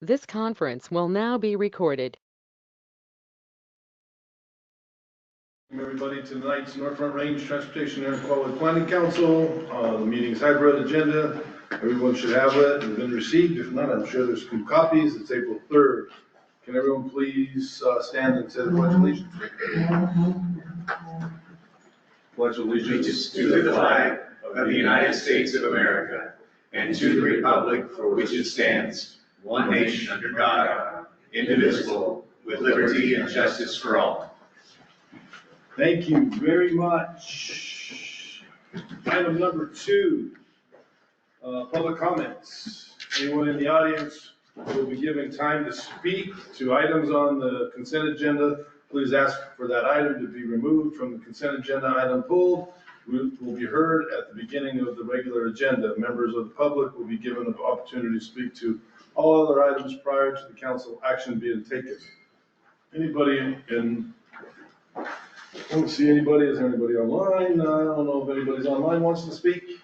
This conference will now be recorded. Everybody, tonight's North Front Range Transportation Air Quality Planning Council. The meeting's hybrid agenda. Everyone should have it and been received. If not, I'm sure there's some copies. It's April 3rd. Can everyone please stand and say the Pledge of Allegiance? Pledge allegiance to the flag of the United States of America and to the republic for which it stands, one nation under God, indivisible, with liberty and justice for all. Thank you very much. Item number 2, public comments. Anyone in the audience will be given time to speak to items on the consent agenda. Please ask for that item to be removed from the consent agenda. Item pulled will be heard at the beginning of the regular agenda. Members of the public will be given an opportunity to speak to all other items prior to the council action being taken. Anybody in? I don't see anybody. Is there anybody online? I don't know if anybody's online wants to speak.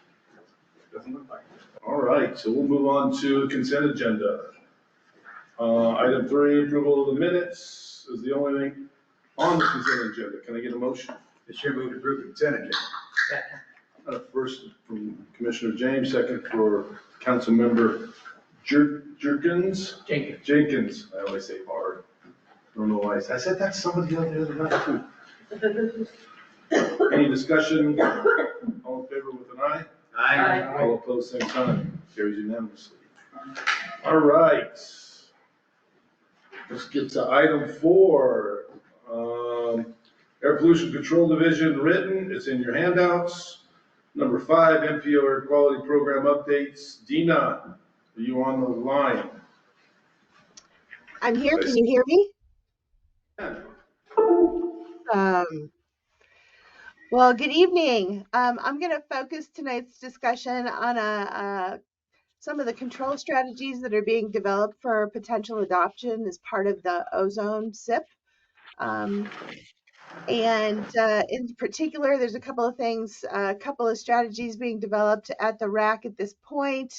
Doesn't look like it. All right, so we'll move on to the consent agenda. Item 3, approval of the minutes is the only thing on the consent agenda. Can I get a motion? The chair move to approve the consent agenda. First from Commissioner James, second for Council Member Jenkins. I always say hard. I don't know why. I said that's somebody out there tonight too. Any discussion? All in favor with an eye? Aye. All opposed, same sign. Carries unanimously. All right. Let's get to item 4. Air Pollution Control Division written. It's in your handouts. Number 5, MPO Air Quality Program updates. Dina, are you on the line? I'm here. Can you hear me? Well, good evening. I'm going to focus tonight's discussion on some of the control strategies that are being developed for potential adoption as part of the ozone SIP. And in particular, there's a couple of things, a couple of strategies being developed at the RAC at this point.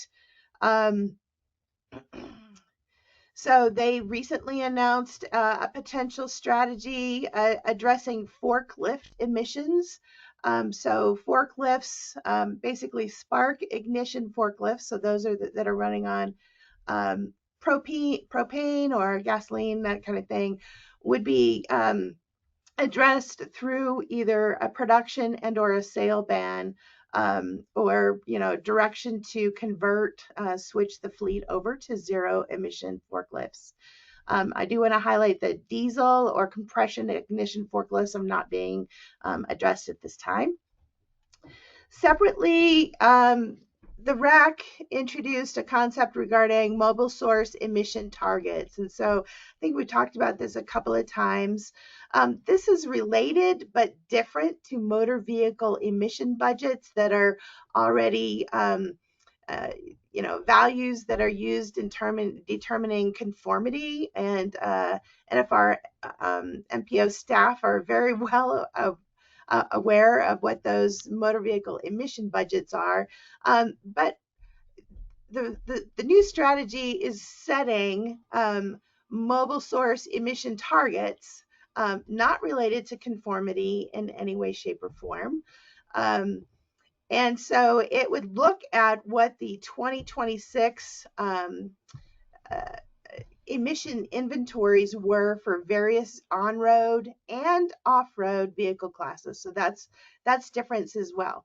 So they recently announced a potential strategy addressing forklift emissions. So forklifts, basically spark ignition forklifts, so those are that are running on propane or gasoline, that kind of thing, would be addressed through either a production and or a sale ban, or direction to convert, switch the fleet over to zero emission forklifts. I do want to highlight that diesel or compression ignition forklifts are not being addressed at this time. Separately, the RAC introduced a concept regarding mobile source emission targets. And so I think we talked about this a couple of times. This is related but different to motor vehicle emission budgets that are already, values that are used in determining conformity. And NFR MPO staff are very well aware of what those motor vehicle emission budgets are. But the new strategy is setting mobile source emission targets, not related to conformity in any way, shape, or form. And so it would look at what the 2026 emission inventories were for various on-road and off-road vehicle classes. So that's difference as well.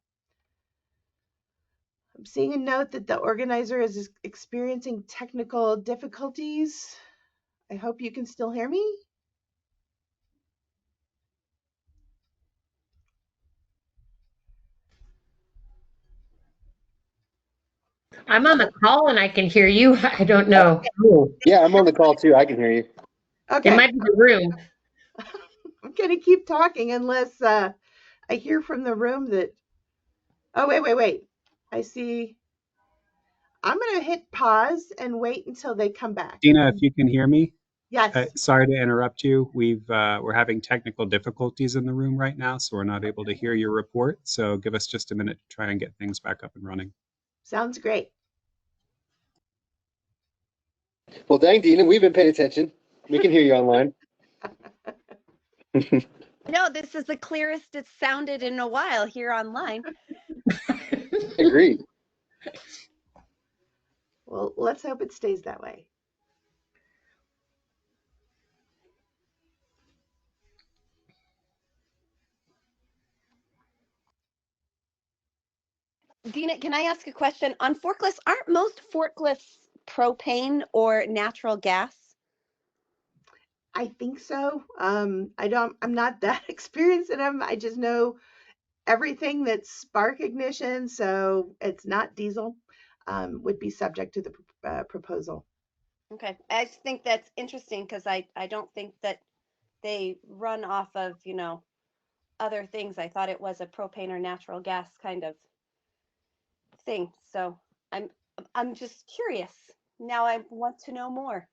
I'm seeing a note that the organizer is experiencing technical difficulties. I hope you can still hear me. I'm on the call and I can hear you. I don't know. Okay. Yeah, I'm on the call too. I can hear you. Okay. It might be the room. I'm going to keep talking unless I hear from the room that, oh, wait. I see. I'm going to hit pause and wait until they come back. Dina, if you can hear me. Yes. Sorry to interrupt you. We're having technical difficulties in the room right now, so we're not able to hear your report. So give us just a minute to try and get things back up and running. Sounds great. Well, dang, Dina, we've been paying attention. We can hear you online. No, this is the clearest it's sounded in a while here online. Agreed. Well, let's hope it stays that way. Dina, can I ask a question? On forklifts, aren't most forklifts propane or natural gas? I think so. I'm not that experienced in them. I just know everything that's spark ignition, so it's not diesel, would be subject to the proposal. Okay, I just think that's interesting because I don't think that they run off of, other things. I thought it was a propane or natural gas kind of thing. So I'm just curious. Now I want to know more.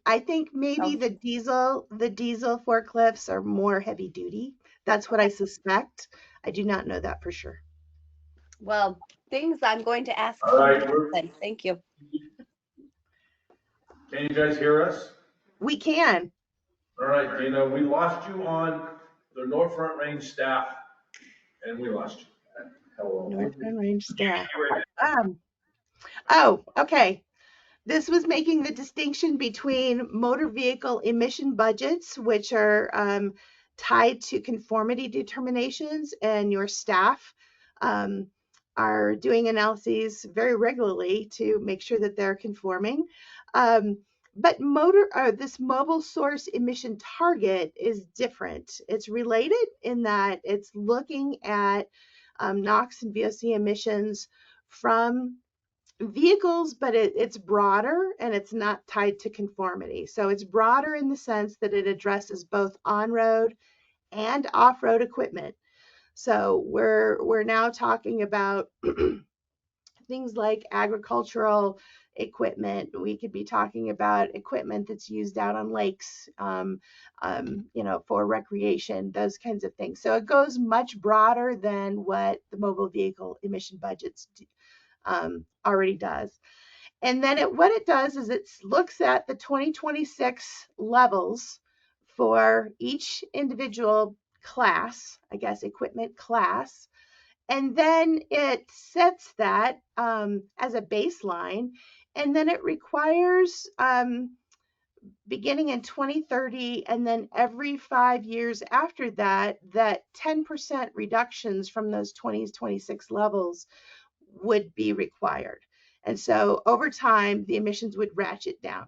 I think maybe Oh. the diesel forklifts are more heavy duty. That's what I suspect. I do not know that for sure. Well, things I'm going to ask All right, someone else then. Thank you. Can you guys hear us? We can. All right, Dina, we lost you on the North Front Range staff, and we lost you. Hello. North Front Range staff. Oh, okay. This was making the distinction between motor vehicle emission budgets, which are tied to conformity determinations, and your staff are doing analyses very regularly to make sure that they're conforming. But this mobile source emission target is different. It's related in that it's looking at NOx and VOC emissions from vehicles, but it's broader and it's not tied to conformity. So it's broader in the sense that it addresses both on-road and off-road equipment. So we're now talking about things like agricultural equipment. We could be talking about equipment that's used out on lakes, for recreation, those kinds of things. So it goes much broader than what the mobile vehicle emission budgets already does. And then what it does is it looks at the 2026 levels for each individual class, I guess, equipment class. And then it sets that as a baseline. And then it requires, beginning in 2030, and then every 5 years after that, that 10% reductions from those 2026 levels would be required. And so over time, the emissions would ratchet down.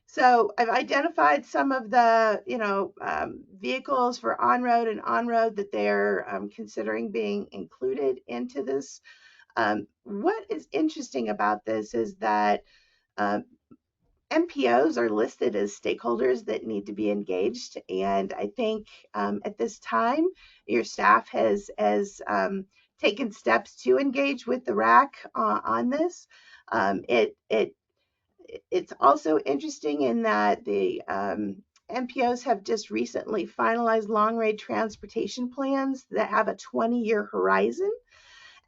So I've identified some of the, vehicles for on-road and on-road that they're considering being included into this. What is interesting about this is that MPOs are listed as stakeholders that need to be engaged. And I think at this time, your staff has taken steps to engage with the RAC on this. It's also interesting in that the MPOs have just recently finalized long-range transportation plans that have a 20-year horizon.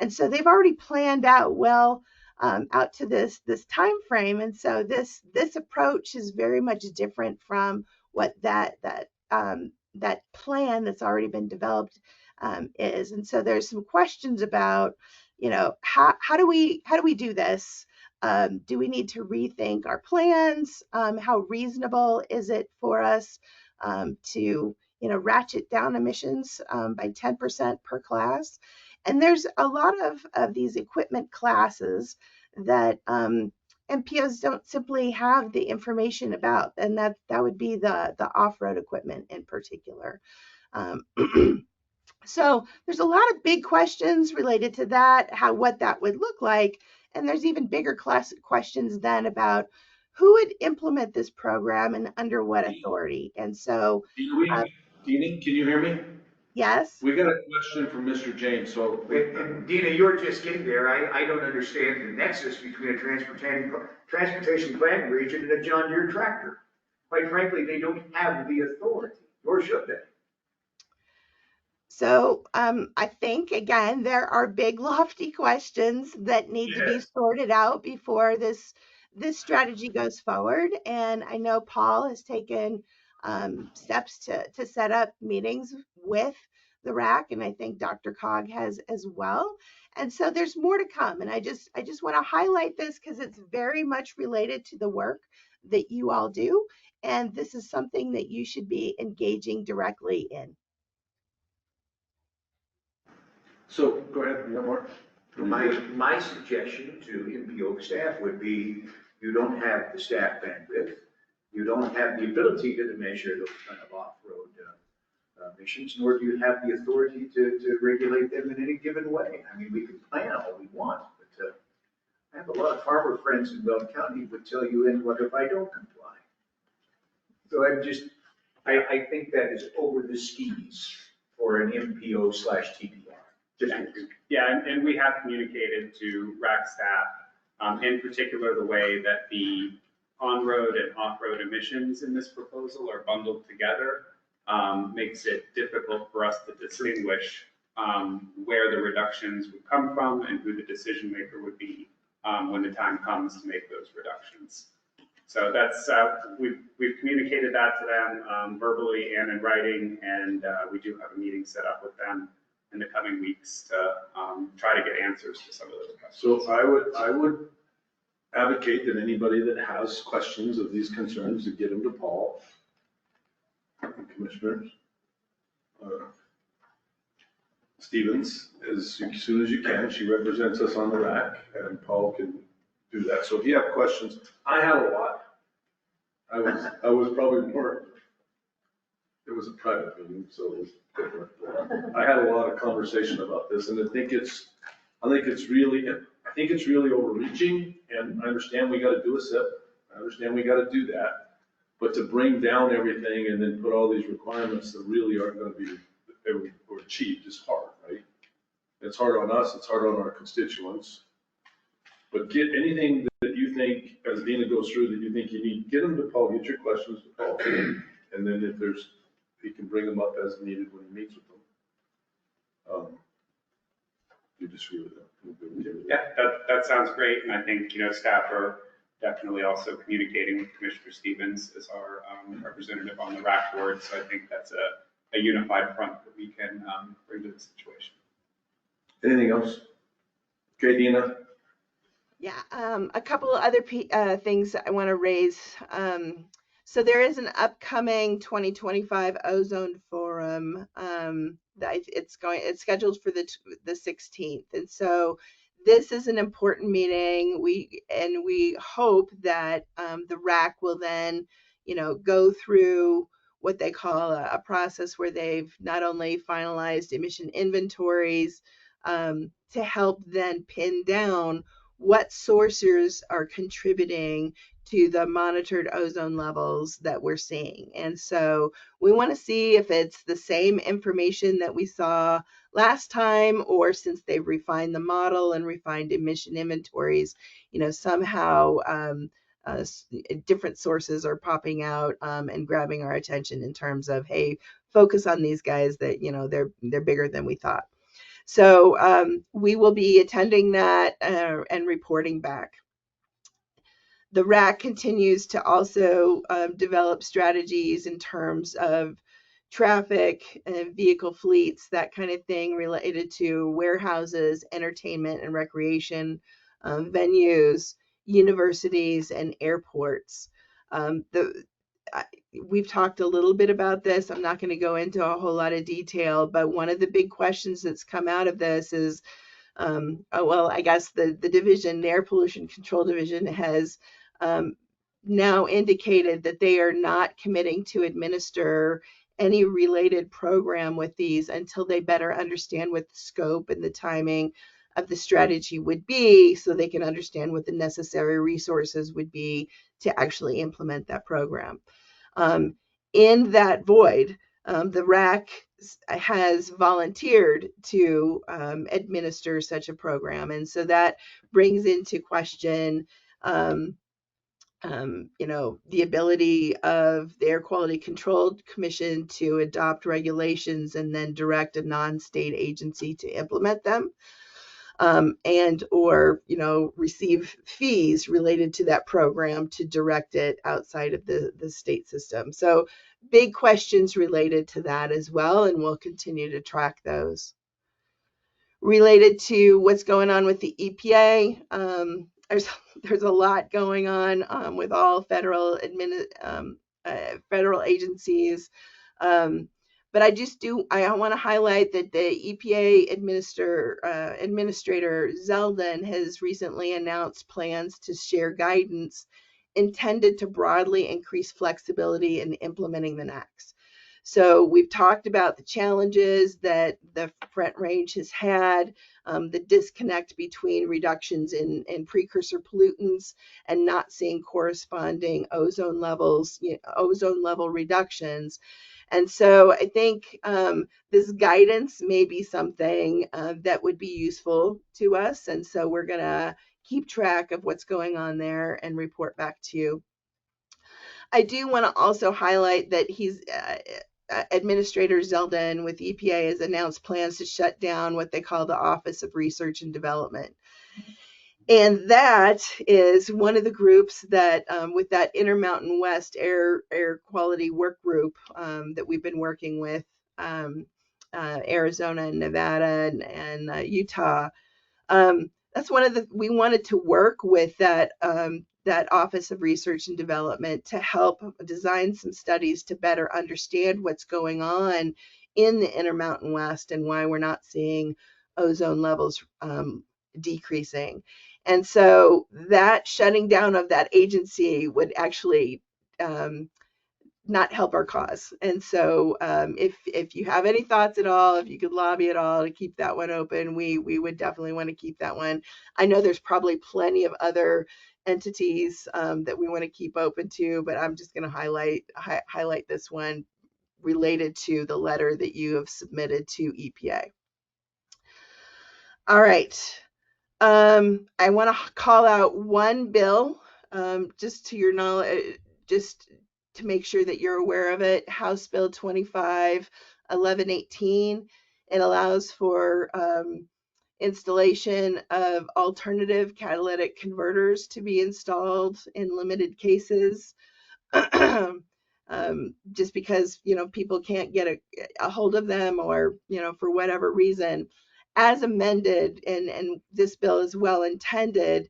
And so they've already planned out well out to this time frame. And so this approach is very much different from what that plan that's already been developed is. And so there's some questions about, how do we do this? Do we need to rethink our plans? How reasonable is it for us to ratchet down emissions by 10% per class? And there's a lot of these equipment classes that MPOs don't simply have the information about, and that would be the off-road equipment in particular. So there's a lot of big questions related to that, what that would look like, and there's even bigger questions then about who would implement this program and under what authority. And so, Dina, can you hear me? yes. We got a question from Mr. James. So, And Dina, you're just getting there. I don't understand the nexus between a transportation planning region and a John Deere tractor. Quite frankly, they don't have the authority, nor should they. So I think, again, there are big, lofty questions that need to be sorted out before this strategy goes forward. And I know Paul has taken steps to set up meetings with the RAC, and I think Dr. Cog has as well. And so there's more to come. And I just want to highlight this because it's very much related to the work that you all do. And this is something that you should be engaging directly in. So, go ahead, you got more? My suggestion to MPO staff would be, you don't have the staff bandwidth, you don't have the ability to measure those kind of off-road missions, nor do you have the authority to regulate them in any given way. I mean, we can plan all we want, but I have a lot of farmer friends in Weld County who would tell you, and what if I don't comply? So I think that is over the skis for an MPO / TDR. Yeah, and we have communicated to RAC staff, in particular, the way that the on-road and off-road emissions in this proposal are bundled together makes it difficult for us to distinguish where the reductions would come from and who the decision maker would be when the time comes to make those reductions. So that's, we've communicated that to them verbally and in writing, and we do have a meeting set up with them in the coming weeks to try to get answers to some of those questions. So I would advocate that anybody that has questions of these concerns to get them to Paul, Commissioners Stevens, as soon as you can. She represents us on the RAC, and Paul can do that. So if you have questions, I had a lot. I was probably more. It was a private meeting, so it was different. I had a lot of conversation about this, and I think it's really overreaching. And I understand we got to do a SIP. I understand we got to do that. But to bring down everything and then put all these requirements that really aren't going to be or achieved is hard, right? It's hard on us. It's hard on our constituents. But get anything that you think, as Dina goes through, that you think you need, get them to Paul. Get your questions to Paul, and then if there's, he can bring them up as needed when he meets with them. You disagree with that? Yeah, that sounds great, and I think, staff are definitely also communicating with Commissioner Stevens as our representative on the RAC board, so I think that's a unified front that we can bring to the situation. Anything else? Okay, Dina? Yeah, a couple of other things I want to raise. So there is an upcoming 2025 Ozone Forum that it's scheduled for the 16th, and so this is an important meeting. We hope that the RAC will then, go through what they call a process where they've not only finalized emission inventories to help then pin down what sources are contributing to the monitored ozone levels that we're seeing. And so we want to see if it's the same information that we saw last time, or since they've refined the model and refined emission inventories, somehow different sources are popping out and grabbing our attention in terms of, hey, focus on these guys that, they're bigger than we thought. So we will be attending that and reporting back. The RAC continues to also develop strategies in terms of traffic and vehicle fleets, that kind of thing related to warehouses, entertainment and recreation venues, universities, and airports. We've talked a little bit about this. I'm not going to go into a whole lot of detail, but one of the big questions that's come out of this is, I guess the Air Pollution Control Division has now indicated that they are not committing to administer any related program with these until they better understand what the scope and the timing of the strategy would be, so they can understand what the necessary resources would be to actually implement that program. In that void, the RAC has volunteered to administer such a program. And so that brings into question the ability of the Air Quality Control Commission to adopt regulations and then direct a non-state agency to implement them, and or receive fees related to that program to direct it outside of the state system. So big questions related to that as well, and we'll continue to track those. Related to what's going on with the EPA, there's a lot going on with all federal agencies. But I want to highlight that the EPA Administrator Zeldin has recently announced plans to share guidance intended to broadly increase flexibility in implementing the NAAQS. So we've talked about the challenges that the Front Range has had, the disconnect between reductions in precursor pollutants and not seeing corresponding ozone level reductions. And so I think this guidance may be something that would be useful to us. And so we're going to keep track of what's going on there and report back to you. I do want to also highlight that Administrator Zeldin with EPA has announced plans to shut down what they call the Office of Research and Development. And that is one of the groups that, with that Intermountain West air quality work group that we've been working with, Arizona and Nevada and Utah. That's we wanted to work with that Office of Research and Development to help design some studies to better understand what's going on in the Intermountain West and why we're not seeing ozone levels decreasing. And so that shutting down of that agency would actually not help our cause. And so if you have any thoughts at all, if you could lobby at all to keep that one open, we would definitely want to keep that one. I know there's probably plenty of other entities that we want to keep open to, but I'm just going to highlight this one related to the letter that you have submitted to EPA. All right. I want to call out one bill, just to your knowledge, just to make sure that you're aware of it. House Bill 25-1118. It allows for installation of alternative catalytic converters to be installed in limited cases. Just because people can't get a hold of them, or for whatever reason. As amended, and this bill is well intended,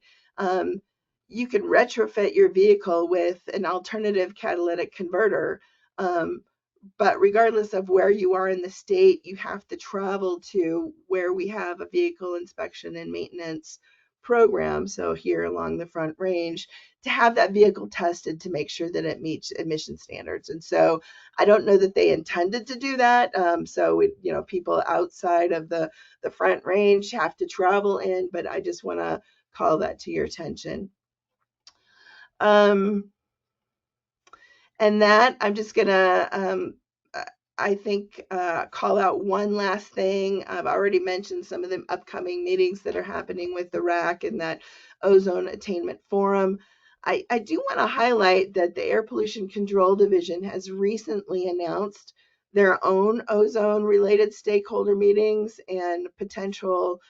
you can retrofit your vehicle with an alternative catalytic converter, but regardless of where you are in the state, you have to travel to where we have a vehicle inspection and maintenance program, so here along the Front Range, to have that vehicle tested to make sure that it meets emission standards. And so I don't know that they intended to do that. So people outside of the Front Range have to travel in, but I just want to call that to your attention. And that I'm just gonna call out one last thing. I've already mentioned some of the upcoming meetings that are happening with the RAC and that Ozone Attainment Forum. I do want to highlight that the Air Pollution Control Division has recently announced their own ozone-related stakeholder meetings and potential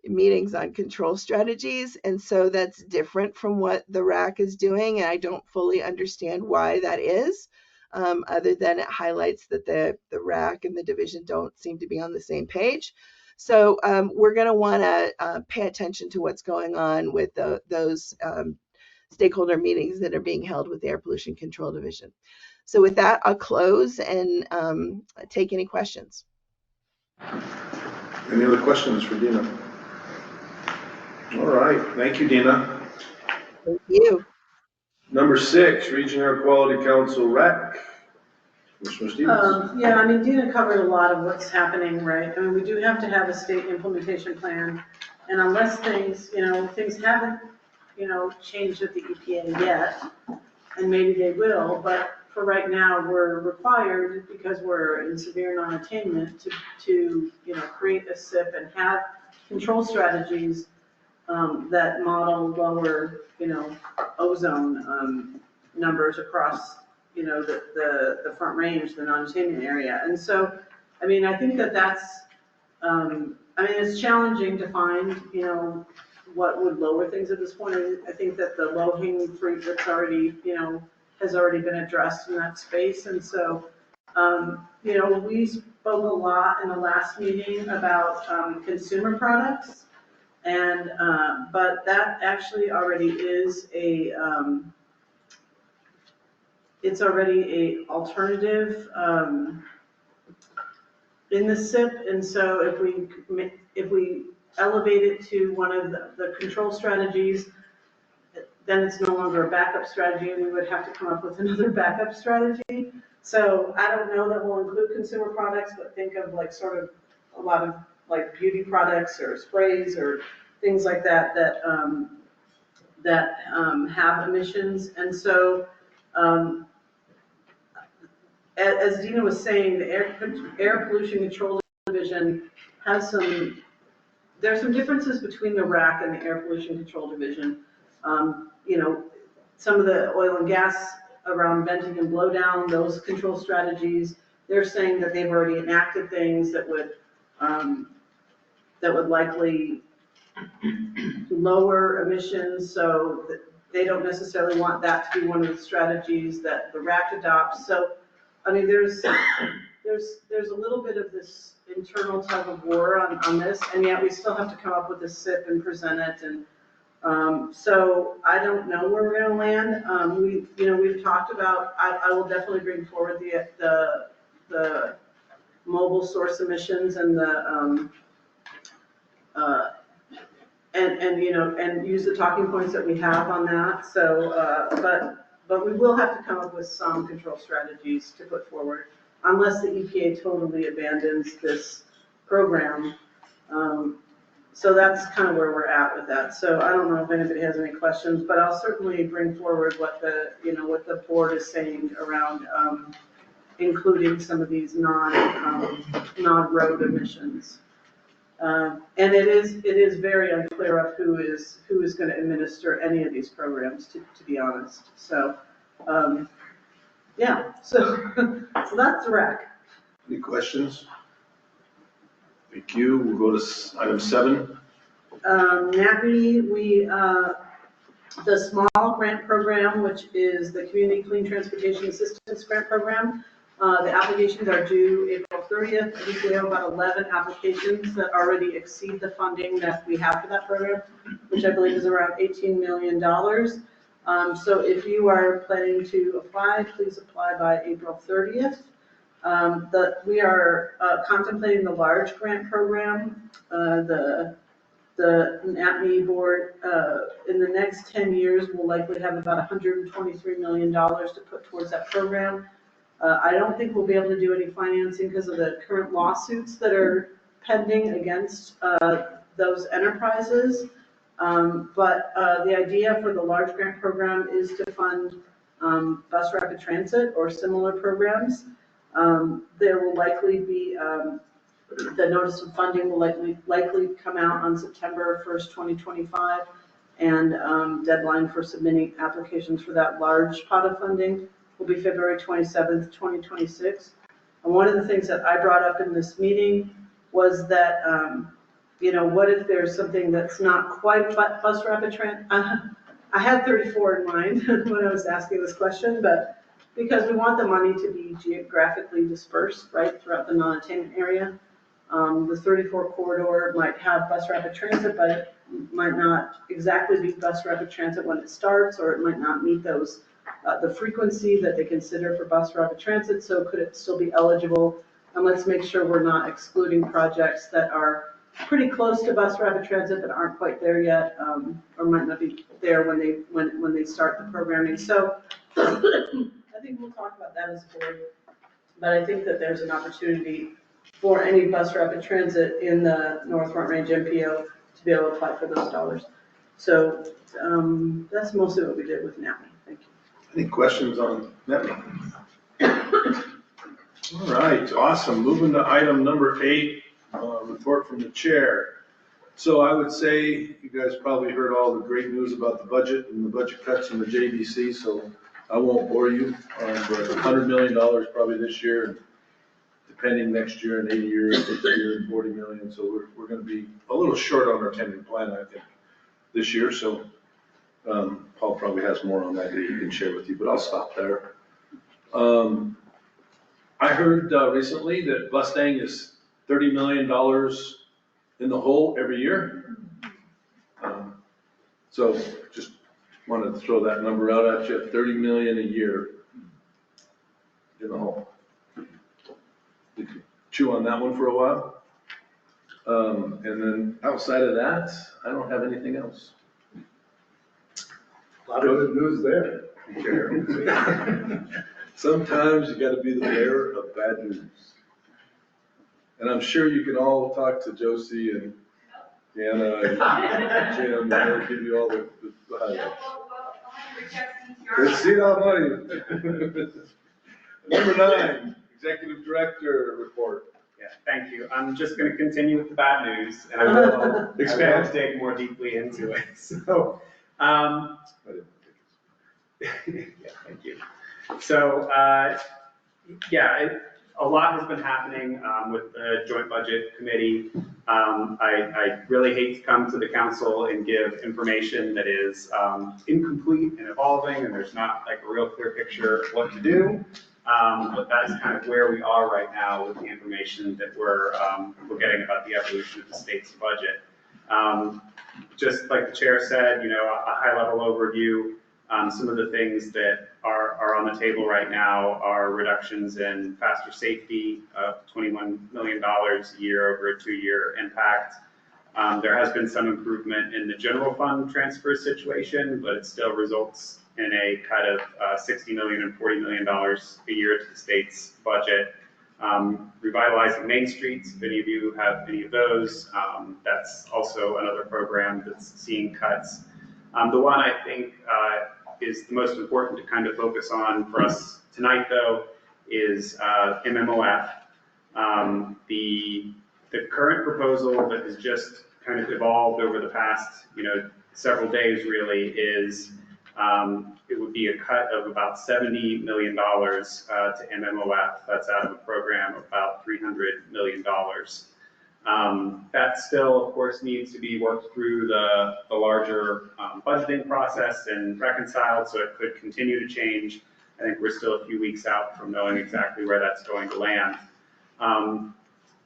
meetings on control strategies. And so that's different from what the RAC is doing, and I don't fully understand why that is. Other than it highlights that the RAC and the division don't seem to be on the same page. So we're going to want to pay attention to what's going on with those stakeholder meetings that are being held with the Air Pollution Control Division. So with that, I'll close and take any questions. Any other questions for Dina? All right, thank you, Dina. Thank you. Number 6, Region Air Quality Council RAC. Commissioner Stevens. Yeah, I mean, Dina covered a lot of what's happening, right? I mean, we do have to have a state implementation plan, and unless things haven't, changed at the EPA yet, and maybe they will, but for right now, we're required, because we're in severe non-attainment, to create a SIP and have control strategies that model lower, ozone numbers across, the Front Range, the non-attainment area. And so, I mean, I think that's, it's challenging to find, what would lower things at this point. I think that the low-hanging fruit that's already, has already been addressed in that space. And so, we spoke a lot in the last meeting about consumer products. And, but that actually already is it's already a alternative in the SIP. And so if we elevate it to one of the control strategies, then it's no longer a backup strategy, and we would have to come up with another backup strategy. So I don't know that we'll include consumer products, but think of like sort of a lot of like beauty products or sprays or things like that that have emissions. And so as Dina was saying, the Air Pollution Control Division has there's some differences between the RAC and the Air Pollution Control Division. Some of the oil and gas around venting and blowdown, those control strategies, they're saying that they've already enacted things that would likely lower emissions, so they don't necessarily want that to be one of the strategies that the RAC adopts. So, I mean, there's a little bit of this internal tug of war on this, and yet we still have to come up with a SIP and present it. And so I don't know where we're going to land. We've talked about. I will definitely bring forward the mobile source emissions and the and use the talking points that we have on that. So, but we will have to come up with some control strategies to put forward, unless the EPA totally abandons this program. So that's kind of where we're at with that. So I don't know if anybody has any questions, but I'll certainly bring forward what the board is saying around including some of these non-road emissions. And it is very unclear of who is going to administer any of these programs, to be honest. So, yeah, so that's the RAC. Any questions? Thank you. We'll go to item 7. NAPI, the small grant program, which is the Community Clean Transportation Assistance Grant Program. The applications are due April 30th. I think we have about 11 applications that already exceed the funding that we have for that program, which I believe is around $18 million. So if you are planning to apply, please apply by April 30th. We are contemplating the large grant program. The NAPME board in the next 10 years will likely have about $123 million to put towards that program. I don't think we'll be able to do any financing because of the current lawsuits that are pending against those enterprises. But the idea for the large grant program is to fund bus rapid transit or similar programs. There will likely be, the notice of funding will likely come out on September 1st, 2025, and deadline for submitting applications for that large pot of funding will be February 27th, 2026. And one of the things that I brought up in this meeting was that, what if there's something that's not quite bus rapid transit? I had 34 in mind when I was asking this question, but because we want the money to be geographically dispersed, right, throughout the non-attainment area. The 34 corridor might have bus rapid transit, but it might not exactly be bus rapid transit when it starts, or it might not meet those, the frequency that they consider for bus rapid transit. So could it still be eligible? And let's make sure we're not excluding projects that are pretty close to bus rapid transit but aren't quite there yet, or might not be there when they start the programming. So I think we'll talk about that as a board, but I think that there's an opportunity for any bus rapid transit in the North Front Range MPO to be able to apply for those dollars. So that's mostly what we did with NAPME. Thank you. Any questions on NAPME? All right, awesome. Moving to item number 8, report from the chair. So I would say, you guys probably heard all the great news about the budget and the budget cuts in the JDC, so I won't bore you. But $100 million probably this year, and depending next year and 80 years, 50 year and 40 million. So we're gonna be a little short on our 10-year plan, I think, this year. So Paul probably has more on that he can share with you, but I'll stop there. I heard recently that Mustang is $30 million in the hole every year. So just wanted to throw that number out at you, 30 million a year in the hole. You could chew on that one for a while. And then outside of that, I don't have anything else. A lot of good news there. Sometimes you gotta be the bearer of bad news. And I'm sure you can all talk to Josie and Deanna and Jim, and they'll give you all the highlights. Good seat on money. Number 9, Executive Director report. Yeah, thank you. I'm just going to continue with the bad news, and I will expand, dig more deeply into it. So, yeah, thank you. So, a lot has been happening with the Joint Budget Committee. I really hate to come to the council and give information that is incomplete and evolving, and there's not like a real clear picture of what to do. But that's kind of where we are right now with the information that we're getting about the evolution of the state's budget. Just like the chair said, a high-level overview. Some of the things that are on the table right now are reductions in faster safety of $21 million a year over a 2-year impact. There has been some improvement in the general fund transfer situation, but it still results in a cut of $60 million and $40 million a year to the state's budget. Revitalizing Main Streets, if any of you have any of those, that's also another program that's seeing cuts. The one I think is the most important to kind of focus on for us tonight, though, is MMOF. The current proposal that has just kind of evolved over the past, several days really is it would be a cut of about $70 million to MMOF. That's out of a program of about $300 million. That still, of course, needs to be worked through the larger budgeting process and reconciled, so it could continue to change. I think we're still a few weeks out from knowing exactly where that's going to land.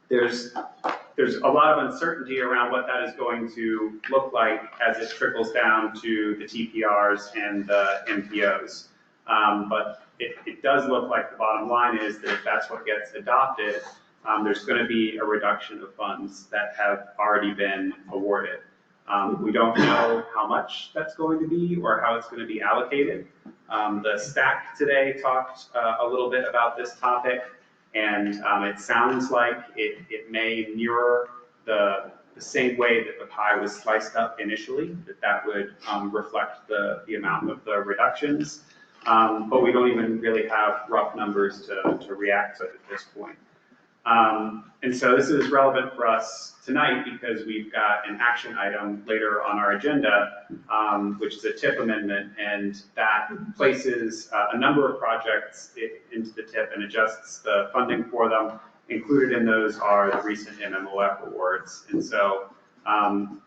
There's a lot of uncertainty around what that is going to look like as it trickles down to the TPRs and the MPOs. But it does look like the bottom line is that if that's what gets adopted, there's going to be a reduction of funds that have already been awarded. We don't know how much that's going to be or how it's going to be allocated. The STAC today talked a little bit about this topic, and it sounds like it may mirror the same way that the pie was sliced up initially, that would reflect the amount of the reductions. But we don't even really have rough numbers to react to at this point. And so this is relevant for us tonight because we've got an action item later on our agenda, which is a TIP amendment, and that places a number of projects into the TIP and adjusts the funding for them. Included in those are the recent MMOF awards. And so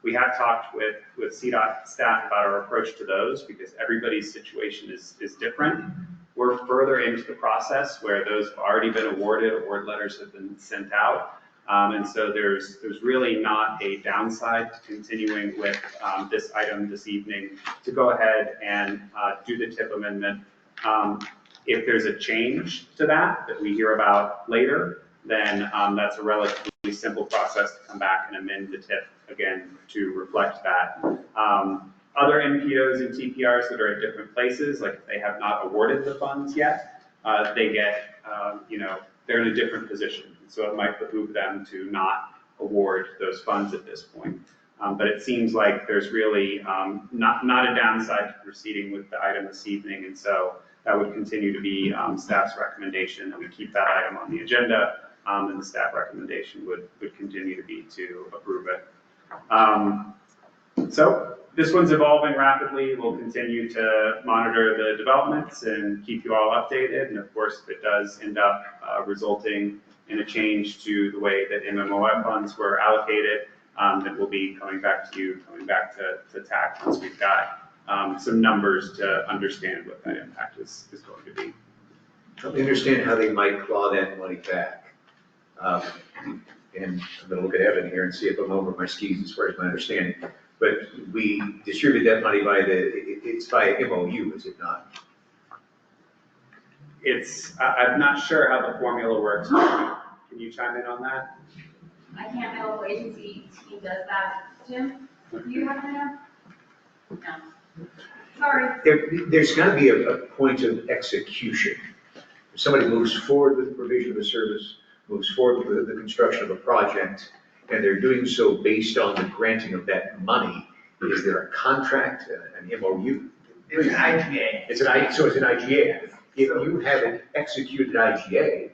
we have talked with CDOT staff about our approach to those because everybody's situation is different. We're further into the process where those have already been awarded, award letters have been sent out. And so there's really not a downside to continuing with this item this evening to go ahead and do the TIP amendment. If there's a change to that we hear about later, then that's a relatively simple process to come back and amend the TIP again to reflect that. Other MPOs and TPRs that are at different places, like if they have not awarded the funds yet, they get, they're in a different position. So it might behoove them to not award those funds at this point. But it seems like there's really not a downside to proceeding with the item this evening. And so that would continue to be staff's recommendation that we keep that item on the agenda. And the staff recommendation would continue to be to approve it. So this one's evolving rapidly. We'll continue to monitor the developments and keep you all updated. And of course, if it does end up resulting in a change to the way that MMOF funds were allocated, then we'll be coming back to TAC once we've got some numbers to understand what that impact is going to be. Help me understand how they might claw that money back. And I'm gonna look at Evan here and see if I'm over my skis as far as my understanding. But we distribute that money it's by MOU, is it not? I'm not sure how the formula works. Can you chime in on that? I can't know what agency team does that. Jim, do you have an answer? No. Sorry. There's gotta be a point of execution. If somebody moves forward with the provision of a service, moves forward with the construction of a project, and they're doing so based on the granting of that money, is there a contract, an MOU? It's an IGA. So it's an IGA. If you have an executed IGA,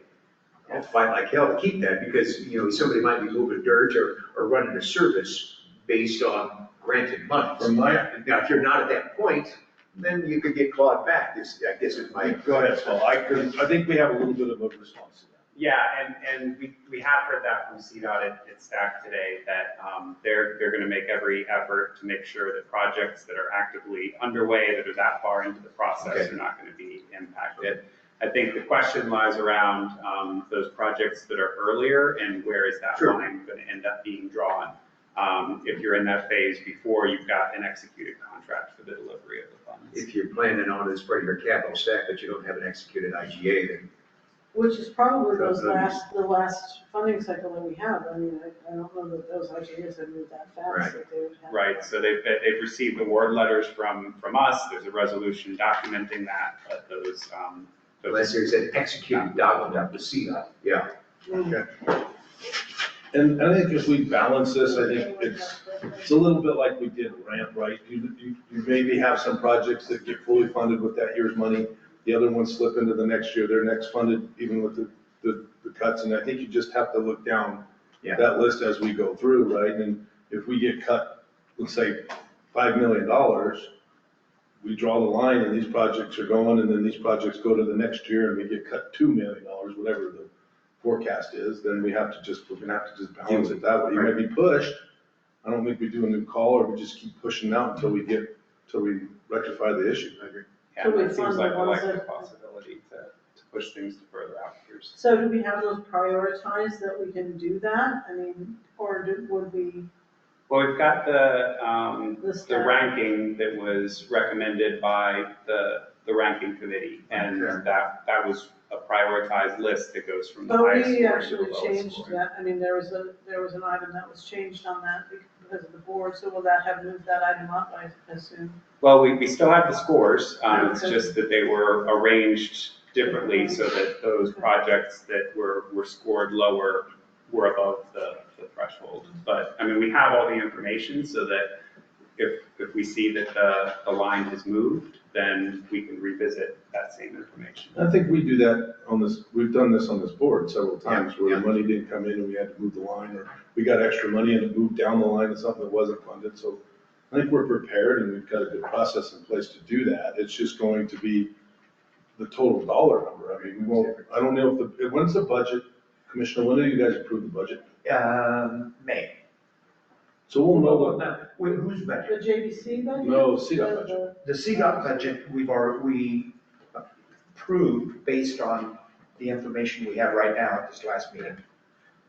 I'll fight like hell to keep that, because, somebody might be moving dirt or running a service based on granted money. Now, if you're not at that point, then you could get clawed back. I guess it might. Go ahead, Paul. I think we have a little bit of a response to that. Yeah, and we have heard that from CDOT at STAC today, that they're going to make every effort to make sure that projects that are actively underway, that are that far into the process, are not going to be impacted. I think the question lies around those projects that are earlier, and where is that line going to end up being drawn? If you're in that phase before you've got an executed contract for the delivery of the funds. If you're planning on it as part of your capital stack, but you don't have an executed IGA, then. Which is probably the last funding cycle that we have. I mean, I don't know that those IGAs have moved that fast that they would have. Right, so they've received award letters from us. There's a resolution documenting that, but those. Unless there's an executed document to see that. Yeah. Okay. And I think if we balance this, I think it's a little bit like we did RAMP, right? You maybe have some projects that get fully funded with that year's money. The other ones slip into the next year. They're next funded even with the cuts. And I think you just have to look down that list as we go through, right? And if we get cut, let's say $5 million, we draw the line and these projects are going, and then these projects go to the next year and we get cut $2 million, whatever the forecast is, then we're gonna have to just balance it that way. You might be pushed. I don't think we do a new call, or we just keep pushing out until we rectify the issue. I agree. Yeah, that seems like a likely possibility to push things to further out years. So do we have those prioritized that we can do that? I mean, would we? Well, we've got the ranking that was recommended by the ranking committee, and that was a prioritized list that goes from the highest score to the lowest score. But we actually changed that. I mean, there was an item that was changed on that because of the board. So will that have moved that item up, I assume? Well, we still have the scores. It's just that they were arranged differently so that those projects that were scored lower were above the threshold. But, I mean, we have all the information so that if we see that the line has moved, then we can revisit that same information. I think we do that we've done this on this board several times where the money didn't come in and we had to move the line, or we got extra money and it moved down the line to something that wasn't funded. So I think we're prepared and we've got a good process in place to do that. It's just going to be the total dollar number. I mean, I don't know when's the budget, Commissioner, when do you guys approve the budget? May. So we'll know Whose The budget? JBC budget? No, CDOT budget. The CDOT budget, we approved based on the information we have right now at this last meeting.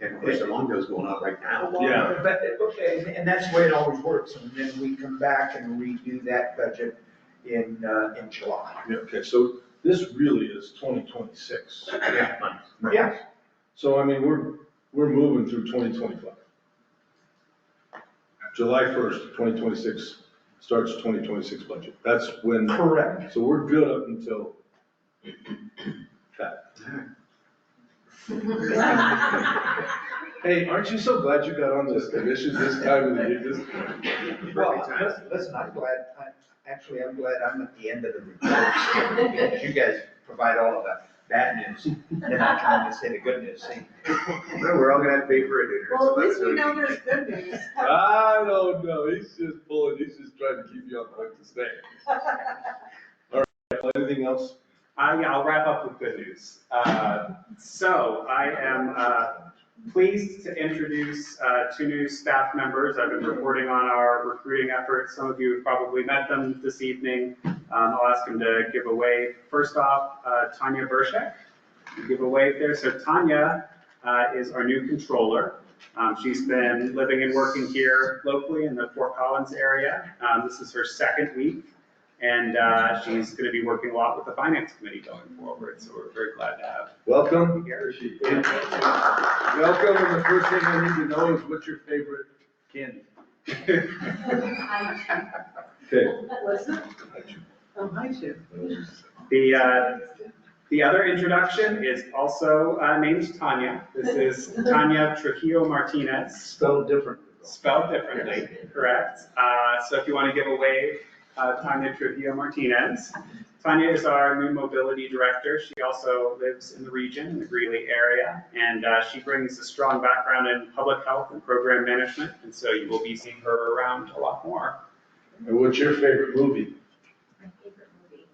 And of course, the long bill's going up right now. Yeah. But, and that's the way it always works, and then we come back and redo that budget in July. Yeah, okay, so this really is 2026. Yeah. So, I mean, we're moving through 2025. July 1st, 2026 starts 2026 budget. That's when. Correct. So we're good up until that. Hey, aren't you so glad you got on this commission this time of the year? Well, listen, I'm glad I'm at the end of the report. You guys provide all of bad news, then I come in and say the good news, see? Well, we're all gonna have to pay for a dinner. Well, so at least we that's know okay. there's good news. I don't know, he's just trying to keep you on point to stay. Anything else? Yeah, I'll wrap up with good news. So I am pleased to introduce two new staff members. I've been reporting on our recruiting efforts. Some of you have probably met them this evening. I'll ask them to give a wave. First off, Tanya Burshek, give a wave there. So Tanya is our new controller. She's been living and working here locally in the Fort Collins area. This is her second week. And she's going to be working a lot with the finance committee going forward, so we're very glad to have. Welcome. Here. Welcome, and the first thing I need to know is what's your favorite candy? Okay. What's it? Oh, hi, too. The other introduction is also named Tanya. This is Tanya Trujillo Martinez. Spelled different. Spelled differently, correct. So if you want to give a wave, Tanya Trujillo Martinez. Tanya is our new mobility director. She also lives in the region, in the Greeley area, and she brings a strong background in public health and program management, and so you will be seeing her around a lot more. And what's your favorite movie? My favorite movie.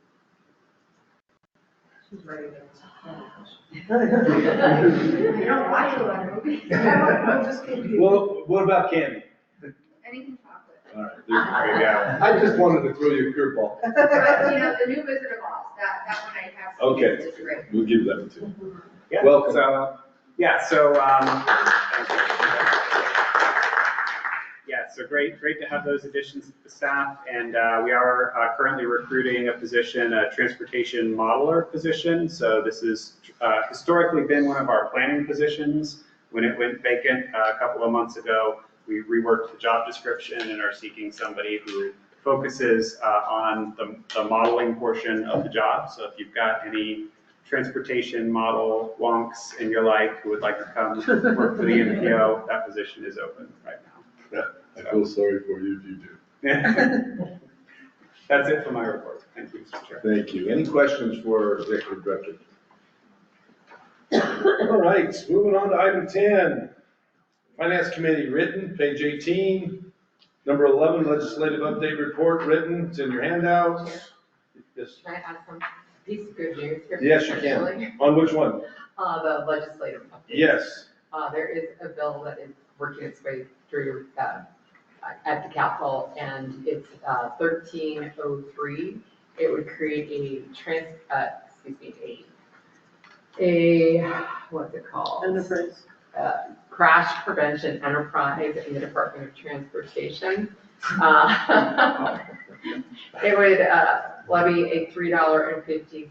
She's ready I don't watch a lot of movies. I'm just kidding. Well, what about candy? Anything chocolate. All right, there you go. I just wanted to throw you a curveball. But, you know, the new Wizard of Oz, that one I have. seen, Okay. It's great. We'll give you that one too. Yeah, Welcome. So, so great to have those additions to the staff, and we are currently recruiting a position, a transportation modeler position. So this has historically been one of our planning positions. When it went vacant a couple of months ago, we reworked the job description and are seeking somebody who focuses on the modeling portion of the job. So if you've got any transportation model wonks in your life who would like to come work for the NPO, that position is open right now. Yeah, I feel sorry for you if you do. That's it for my report. Thank you, Mr. Chair. Thank you. Any questions for Executive Director? All right, moving on to item 10. Finance Committee written, page 18. Number 11, legislative update report written. It's in your handouts. Yes. Can I add some piece of good news here? Yes, you potentially? can. On which one? The legislative update. Yes. There is a bill that is working its way through at the Capitol, and it's 1303. It would create what's it called? Enterprise. Crash prevention enterprise in the Department of Transportation. It would levy a $3.50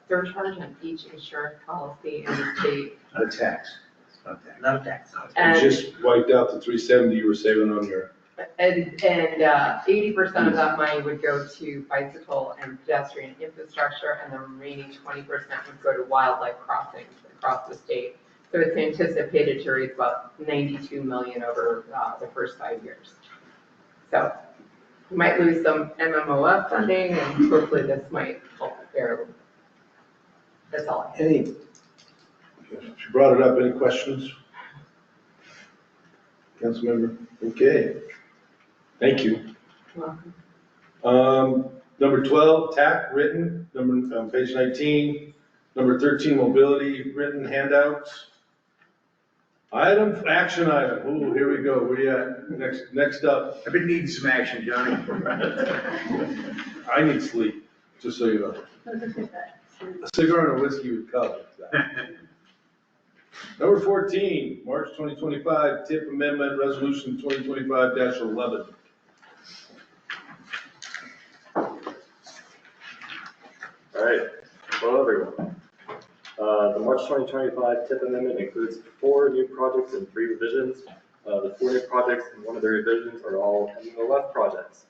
surcharge on each insurance policy in the state. Not a tax. Not a tax. And- You just wiped out the 370 you were saving on your. And 80% of that money would go to bicycle and pedestrian infrastructure, and the remaining 20% would go to wildlife crossings across the state. So it's anticipated to raise about $92 million over the first 5 years. So we might lose some MMOF funding, and hopefully this might help there. That's all I have. Any, she brought it up, any questions? Councilmember? Okay. Thank you. You're welcome. Number 12, TAC written, page 19. Number 13, mobility written handouts. Action item. Ooh, here we go. Where you at? Next up. I've been needing some action, Johnny. I need sleep, just so you know. A cigar and a whiskey would cover that. Number 14, March 2025, TIP Amendment Resolution 2025-11. All right, hello everyone. The March 2025 TIP amendment includes 4 new projects and 3 revisions. The 4 new projects and 1 of the revisions are all MMOF projects.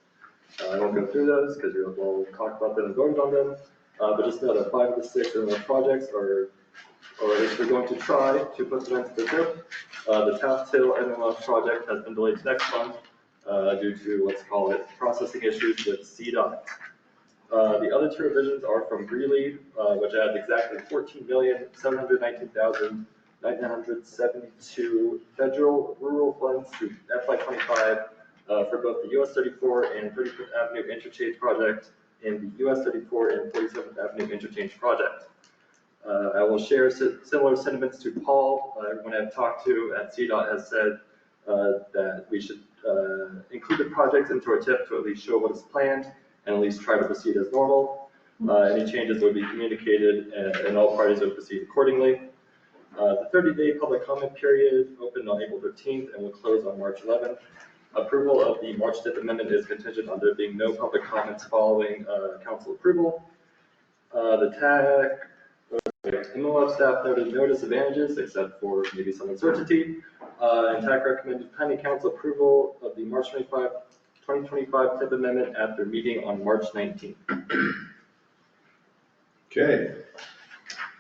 I won't go through those because we'll talk about them and vote on them. But just know that 5 of the 6 MMOF projects are, or at least we're going to try to put them into the TIP. The Taft Hill MMOF project has been delayed to next month due to, let's call it, processing issues with CDOT. The other two revisions are from Greeley, which adds exactly 14,719,972 federal rural funds to FY25 for both the US 34 and 35th Avenue Interchange Project and the US 34 and 47th Avenue Interchange Project. I will share similar sentiments to Paul. Everyone I've talked to at CDOT has said that we should include the projects into our TIP to at least show what is planned and at least try to proceed as normal. Any changes would be communicated and all parties would proceed accordingly. The 30-day public comment period opened on April 13th and will close on March 11th. Approval of the March 5th amendment is contingent on there being no public comments following council approval. The TAC, MOF staff noted no disadvantages except for maybe some uncertainty. And TAC recommended pending council approval of the March 2025 TIP amendment after meeting on March 19th. Okay.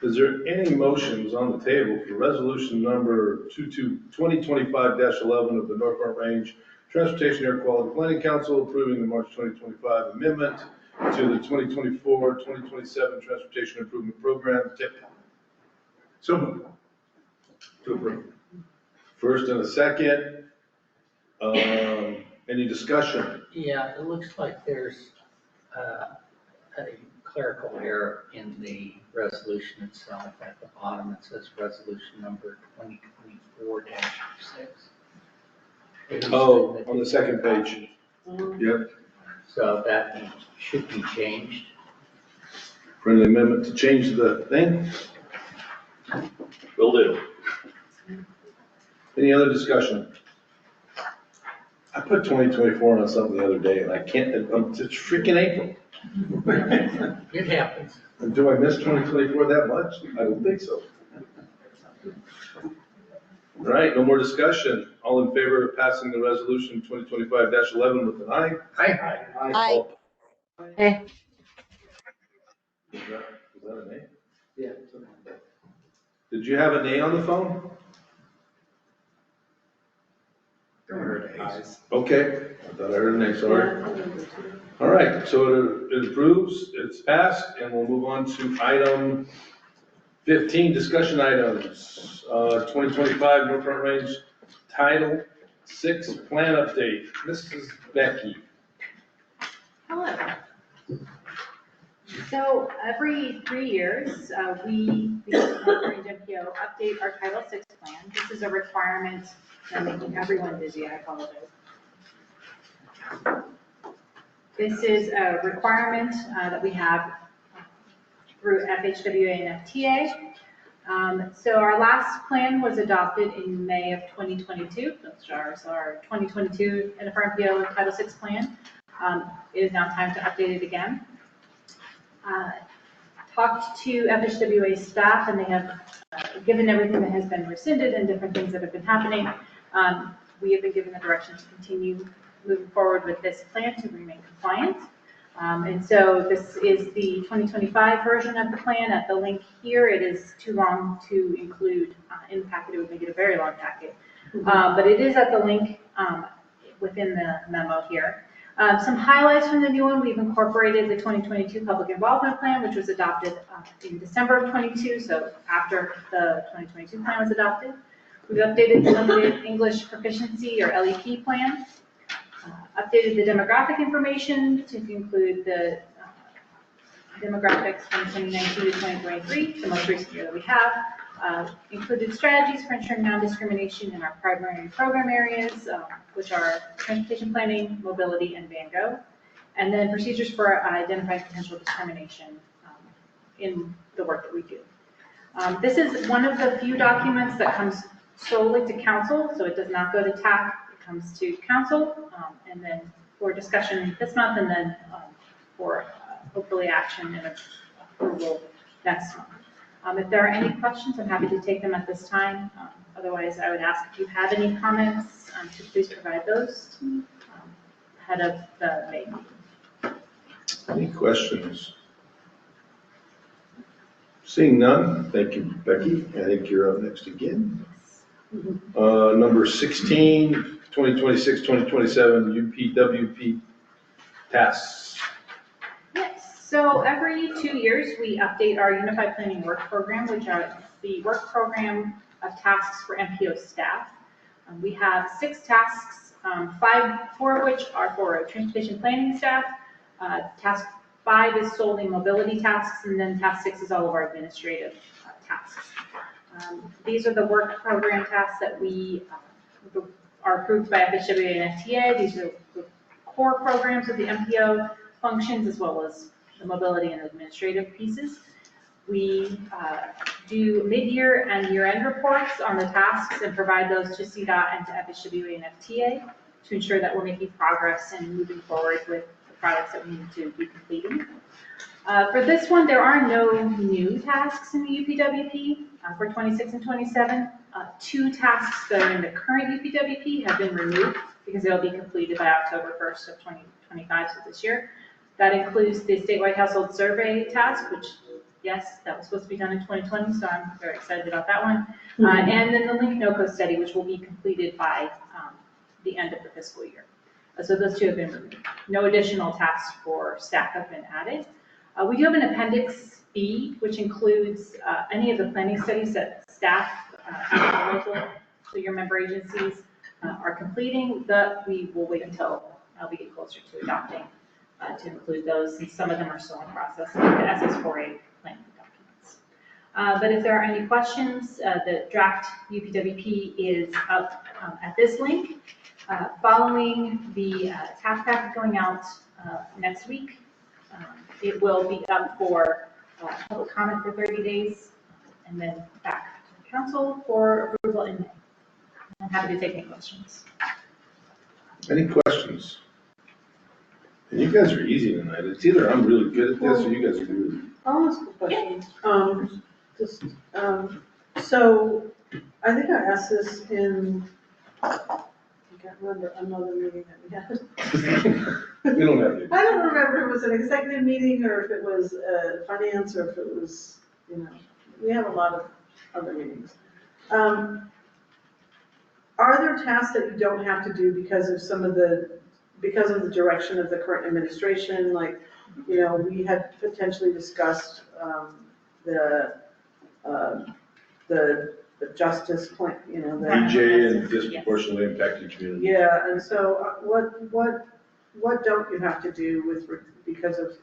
Is there any motions on the table for resolution number 2025-11 of the North Front Range Transportation Air Quality Planning Council approving the March 2025 amendment to the 2024-2027 Transportation Improvement Program TIP? So moved. To approve. First and a second. Any discussion? Yeah, it looks like there's a clerical error in the resolution itself. At the bottom, it says resolution number 2024-6. Oh, on the second page. Yep. So that should be changed. Friendly amendment to change the thing? Will do. Any other discussion? I put 2024 on something the other day and I can't, it's freaking April. It happens. And do I miss 2024 that much? I don't think so. All right, no more discussion. All in favor of passing the resolution 2025-11 with an aye? Aye. Aye. Hey, Is that a nay? Yeah. Did you have a nay on the phone? Okay, I thought I heard a nay, sorry. All right, so it approves, it's passed, and we'll move on to item 15, discussion items. 2025 North Front Range Title 6 Plan Update. Mrs. Becky. Hello. So every 3 years, we, the North Range MPO, update our Title VI plan. This is a requirement. I'm making everyone dizzy, I apologize. This is a requirement that we have through FHWA and FTA. So our last plan was adopted in May of 2022. That's our 2022 NFR MPO Title VI plan. It is now time to update it again. Talked to FHWA staff and they have given everything that has been rescinded and different things that have been happening. We have been given the direction to continue moving forward with this plan to remain compliant. And so this is the 2025 version of the plan. At the link here, it is too long to include in the packet. It would make it a very long packet. But it is at the link within the memo here. Some highlights from the new one, we've incorporated the 2022 Public Involvement Plan, which was adopted in December of 22, so after the 2022 plan was adopted. We've updated the Limited English Proficiency or LEP plan, updated the demographic information to include the demographics from 2019 to 2023, the most recent year that we have. Included strategies for ensuring non-discrimination in our primary program areas, which are transportation planning, mobility, and Van Gogh. And then procedures for identifying potential discrimination in the work that we do. This is one of the few documents that comes solely to council, so it does not go to TAC, it comes to council, and then for discussion this month, and then for hopefully action and approval next month. If there are any questions, I'm happy to take them at this time. Otherwise, I would ask if you have any comments to please provide those to me ahead of the May meeting. Any questions? Seeing none, thank you, Becky. I think you're up next again. Number 16, 2026-2027 UPWP tasks. Yes. So every 2 years, we update our Unified Planning Work Program, which are the work program of tasks for MPO staff. We have 6 tasks, 4 of which are for transportation planning staff. Task 5 is solely mobility tasks, and then task 6 is all of our administrative tasks. These are the work program tasks that we are approved by FHWA and FTA. These are the core programs of the MPO functions, as well as the mobility and administrative pieces. We do mid-year and year-end reports on the tasks and provide those to CDOT and to FHWA and FTA to ensure that we're making progress and moving forward with the projects that we need to be completing. For this one, there are no new tasks in the UPWP for 26 and 27. 2 tasks that are in the current UPWP have been removed because they'll be completed by October 1st of 2025, so this year. That includes the statewide household survey task, which, yes, that was supposed to be done in 2020, so I'm very excited about that one. And then the Link NOCO study, which will be completed by the end of the fiscal year. So those 2 have been removed. No additional tasks for staff have been added. We do have an Appendix B, which includes any of the planning studies that staff at the local, so your member agencies are completing. We will wait until we get closer to adopting to include those, and some of them are still in process, like the SS4A planning documents. But if there are any questions, the draft UPWP is up at this link. Following the task packet going out next week, it will be up for public comment for 30 days, and then back to the council for approval in May. I'm happy to take any questions. Any questions? And you guys are easy tonight. It's either I'm really good at this or you guys are really. I'll ask a question. So I think I asked this in, I can't remember, another meeting that we had. We don't have it. I don't remember if it was an executive meeting or if it was finance or if it was, we have a lot of other meetings. Are there tasks that you don't have to do because of because of the direction of the current administration? Like, we had potentially discussed the justice plan, BJ and disproportionately impacted communities. Yeah, and so what don't you have to do because of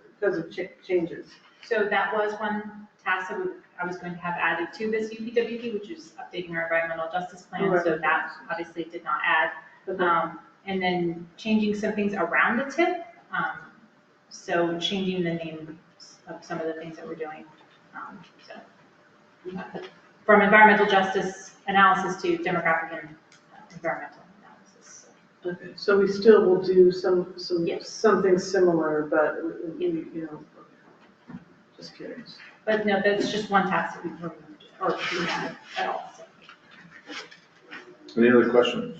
changes? So that was one task that I was going to have added to this UPWP, which is updating our environmental justice plan. Right. So that obviously did not add. And then changing some things around the TIP. So changing the name of some of the things that we're doing. From environmental justice analysis to demographic and environmental analysis. Okay, so we still will do something similar, but just curious. But no, that's just one task that we removed or we had at all. So. Any other questions?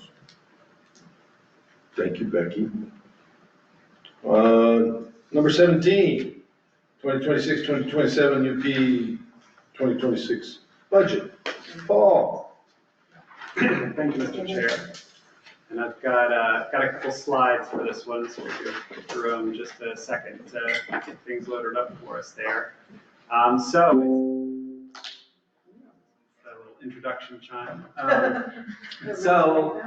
Thank you, Becky. Number 17, 2026-2027 UP 2026 budget. Paul. Thank you, Mr. Chair. And I've got a couple slides for this one, so we'll give Jerome just a second to get things loaded up for us there. So, a little introduction chime. So,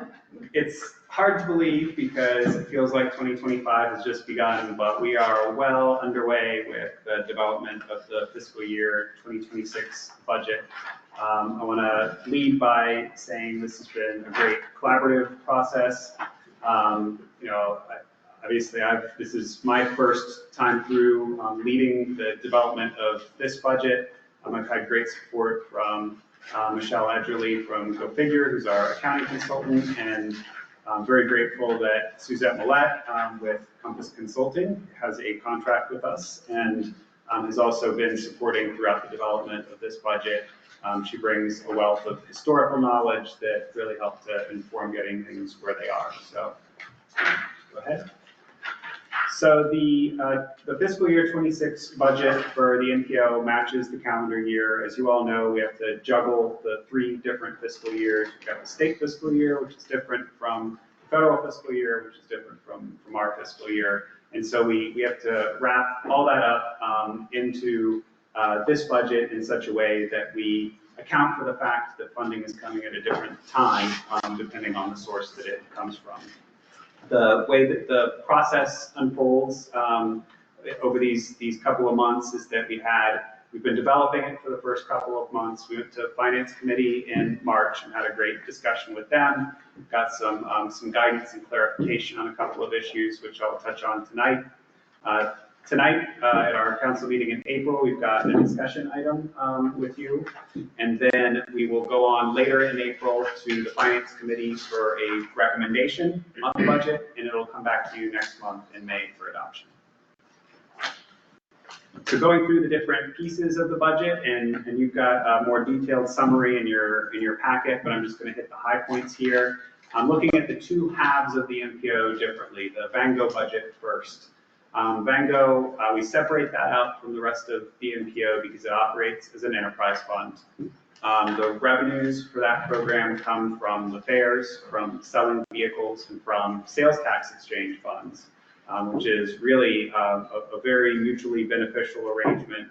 it's hard to believe because it feels like 2025 has just begun, but we are well underway with the development of the fiscal year 2026 budget. I want to lead by saying this has been a great collaborative process. Obviously, this is my first time through leading the development of this budget. I've had great support from Michelle Edgerly from GoFigure, who's our accounting consultant, and I'm very grateful that Suzette Millette with Compass Consulting has a contract with us and has also been supporting throughout the development of this budget. She brings a wealth of historical knowledge that really helped to inform getting things where they are. So, go ahead. So the fiscal year 26 budget for the MPO matches the calendar year. As you all know, we have to juggle the 3 different fiscal years. We've got the state fiscal year, which is different from the federal fiscal year, which is different from our fiscal year. And so we have to wrap all that up into this budget in such a way that we account for the fact that funding is coming at a different time, depending on the source that it comes from. The way that the process unfolds over these couple of months is that we've been developing it for the first couple of months. We went to Finance Committee in March and had a great discussion with them. We've got some guidance and clarification on a couple of issues, which I'll touch on tonight. Tonight, at our council meeting in April, we've got a discussion item with you. And then we will go on later in April to the Finance Committee for a recommendation on the budget, and it'll come back to you next month in May for adoption. So going through the different pieces of the budget, and you've got a more detailed summary in your packet, but I'm just going to hit the high points here. I'm looking at the two halves of the MPO differently. The VANGO budget first. VANGO, we separate that out from the rest of the MPO because it operates as an enterprise fund. The revenues for that program come from the fares, from selling vehicles, and from sales tax exchange funds, which is really a very mutually beneficial arrangement,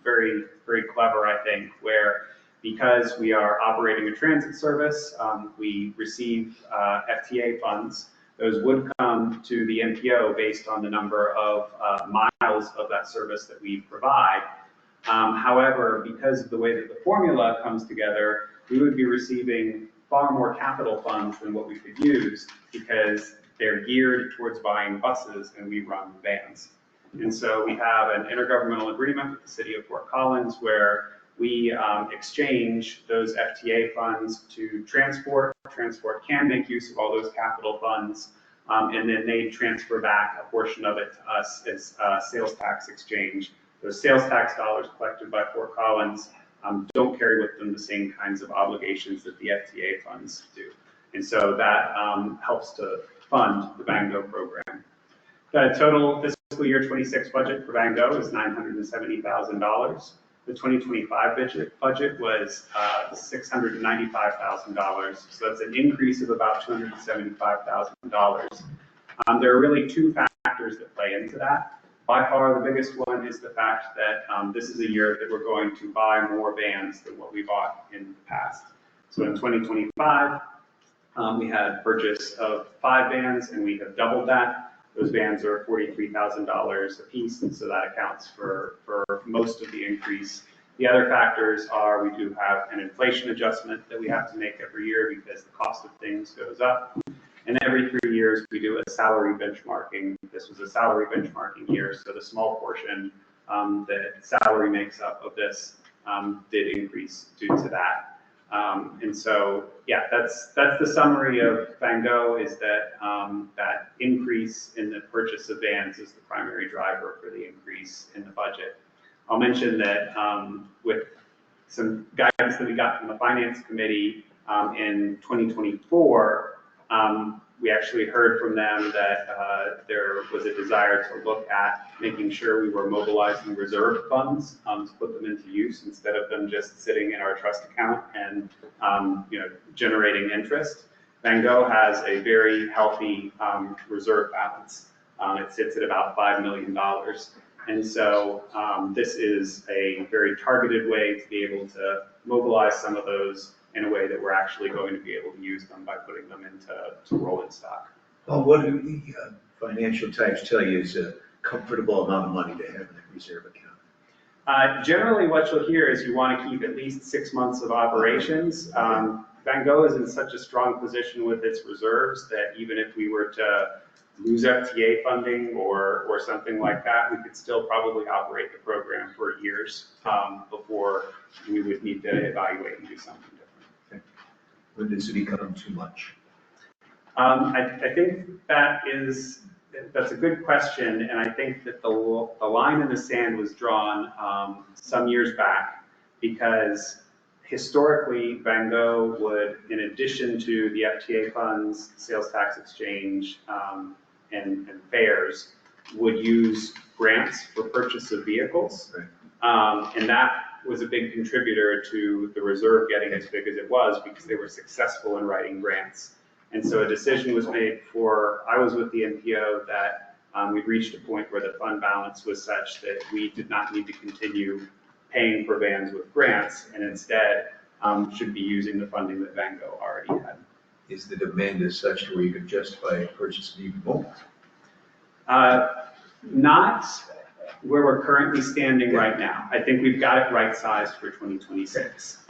very, very clever, I think, where because we are operating a transit service, we receive FTA funds. Those would come to the MPO based on the number of miles of that service that we provide. However, because of the way that the formula comes together, we would be receiving far more capital funds than what we could use because they're geared towards buying buses and we run vans. And so we have an intergovernmental agreement with the city of Fort Collins where we exchange those FTA funds to Transport. Transport can make use of all those capital funds, and then they transfer back a portion of it to us as sales tax exchange. Those sales tax dollars collected by Fort Collins don't carry with them the same kinds of obligations that the FTA funds do. And so that helps to fund the VANGO program. The total fiscal year 26 budget for VANGO is $970,000. The 2025 budget was $695,000, so that's an increase of about $275,000. There are really two factors that play into that. By far, the biggest one is the fact that this is a year that we're going to buy more vans than what we bought in the past. So in 2025, we had purchase of 5 vans, and we have doubled that. Those vans are $43,000 a piece, and so that accounts for most of the increase. The other factors are we do have an inflation adjustment that we have to make every year because the cost of things goes up. And every 3 years, we do a salary benchmarking. This was a salary benchmarking year, so the small portion that salary makes up of this did increase due to that. And so, yeah, that's the summary of VANGO is that that increase in the purchase of vans is the primary driver for the increase in the budget. I'll mention that with some guidance that we got from the Finance Committee in 2024, we actually heard from them that there was a desire to look at making sure we were mobilizing reserve funds to put them into use instead of them just sitting in our trust account and generating interest. VANGO has a very healthy reserve balance. It sits at about $5 million. And so this is a very targeted way to be able to mobilize some of those in a way that we're actually going to be able to use them by putting them into rolling stock. Well, what do the financial types tell you is a comfortable amount of money to have in a reserve account? Generally, what you'll hear is you want to keep at least 6 months of operations. VANGO is in such a strong position with its reserves that even if we were to lose FTA funding or something like that, we could still probably operate the program for years before we would need to evaluate and do something different. Okay. When does it become too much? I think that's a good question, and I think that the line in the sand was drawn some years back because historically VANGO would, in addition to the FTA funds, sales tax exchange, and fares, would use grants for purchase of vehicles. Right. And that was a big contributor to the reserve getting as big as it was because they were successful in writing grants. And so a decision was made before I was with the MPO that we'd reached a point where the fund balance was such that we did not need to continue paying for vans with grants, and instead should be using the funding that Vango already had. Is the demand as such where you could justify purchasing even more? Not where we're currently standing right now. I think we've got it right-sized for 2026.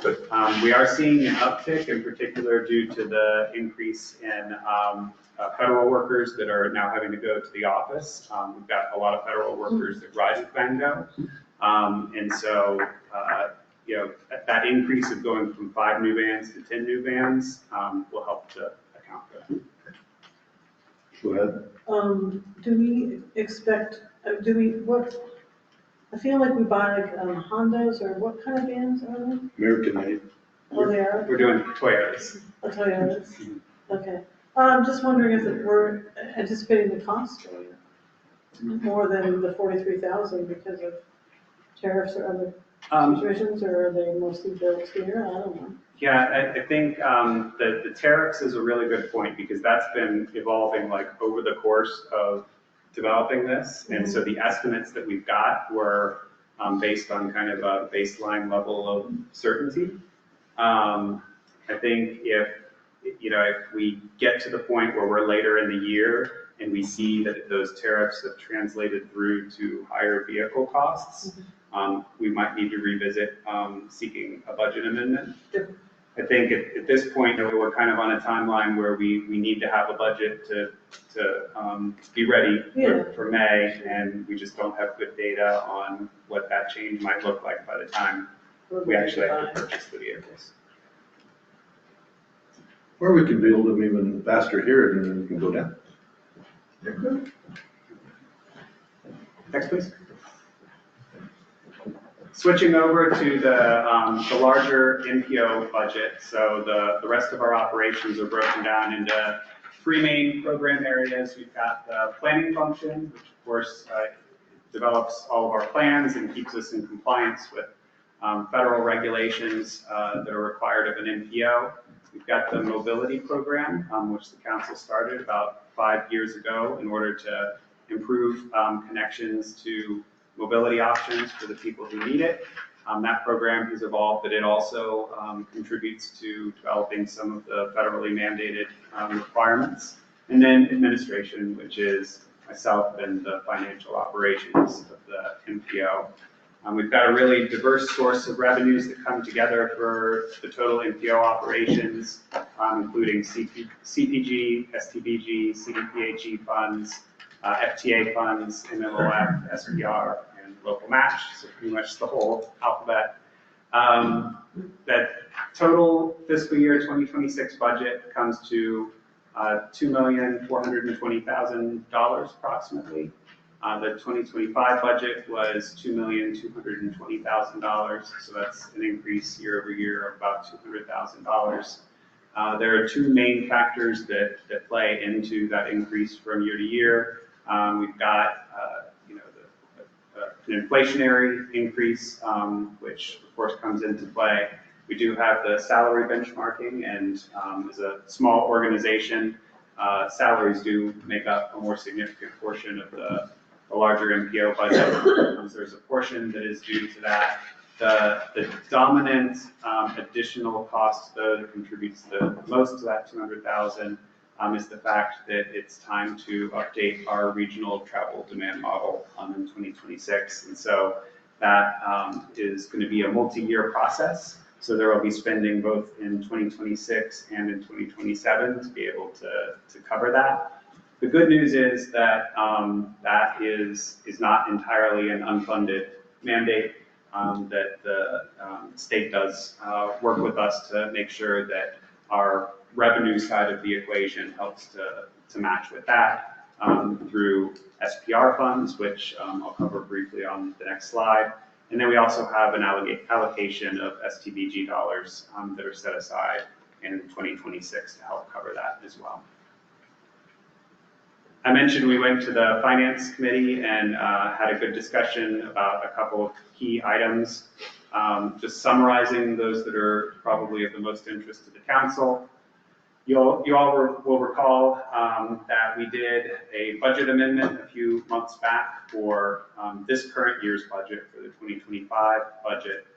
We are seeing an uptick, in particular due to the increase in federal workers that are now having to go to the office. We've got a lot of federal workers that ride with Vango. And so, you know, that increase of going from 5 new vans to 10 new vans will help to account for that. Go ahead. Do we expect, I feel like we buy like Hondas, or what kind of vans are they? American made. Oh, they are? We're doing Toyotas. Oh, Toyotas, okay. I'm just wondering if we're anticipating the cost more than the 43,000 because of tariffs or other situations, or are they mostly built here? I don't know. Yeah, I think the tariffs is a really good point, because that's been evolving like over the course of developing this. And so the estimates that we've got were based on kind of a baseline level of certainty. I think if we get to the point where we're later in the year and we see that those tariffs have translated through to higher vehicle costs, we might need to revisit seeking a budget amendment. I think at this point, we're kind of on a timeline where we need to have a budget to be ready for May, and we just don't have good data on what that change might look like by the time we actually have to purchase the vehicles. Or we can build them even faster here and then we can go down. Next, please. Switching over to the larger NPO budget. So the rest of our operations are broken down into 3 main program areas. We've got the planning function, which of course develops all of our plans and keeps us in compliance with federal regulations that are required of an NPO. We've got the mobility program, which the council started about 5 years ago in order to improve connections to mobility options for the people who need it. That program has evolved, but it also contributes to developing some of the federally mandated requirements. And then administration, which is myself and the financial operations of the NPO. We've got a really diverse source of revenues that come together for the total NPO operations, including CPG, STBG, CDPHE funds, FTA funds, MLOF, SPR, and local match, so pretty much the whole alphabet. That total fiscal year 2026 budget comes to $2,420,000 approximately. The 2025 budget was $2,220,000, so that's an increase year over year of about $200,000. There are 2 main factors that play into that increase from year to year. We've got an inflationary increase, which of course comes into play. We do have the salary benchmarking, and as a small organization, salaries do make up a more significant portion of the larger NPO budget. There's a portion that is due to that. The dominant additional cost, though, that contributes the most to that $200,000 is the fact that it's time to update our regional travel demand model in 2026. And so that is going to be a multi-year process. So there will be spending both in 2026 and in 2027 to be able to cover that. The good news is that that is not entirely an unfunded mandate, that the state does work with us to make sure that our revenue side of the equation helps to match with that through SPR funds, which I'll cover briefly on the next slide. And then we also have an allocation of STBG dollars that are set aside in 2026 to help cover that as well. I mentioned we went to the Finance Committee and had a good discussion about a couple of key items. Just summarizing those that are probably of the most interest to the council. You all will recall that we did a budget amendment a few months back for this current year's budget, for the 2025 budget,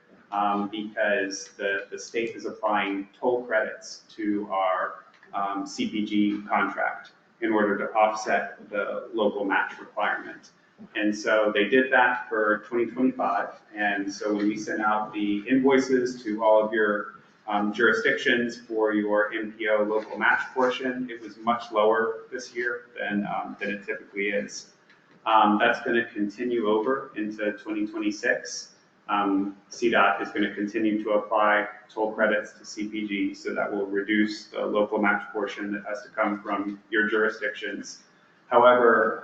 because the state is applying toll credits to our CPG contract in order to offset the local match requirement. And so they did that for 2025. And so when we sent out the invoices to all of your jurisdictions for your MPO local match portion, it was much lower this year than it typically is. That's going to continue over into 2026. CDOT is going to continue to apply toll credits to CPG, so that will reduce the local match portion that has to come from your jurisdictions. However,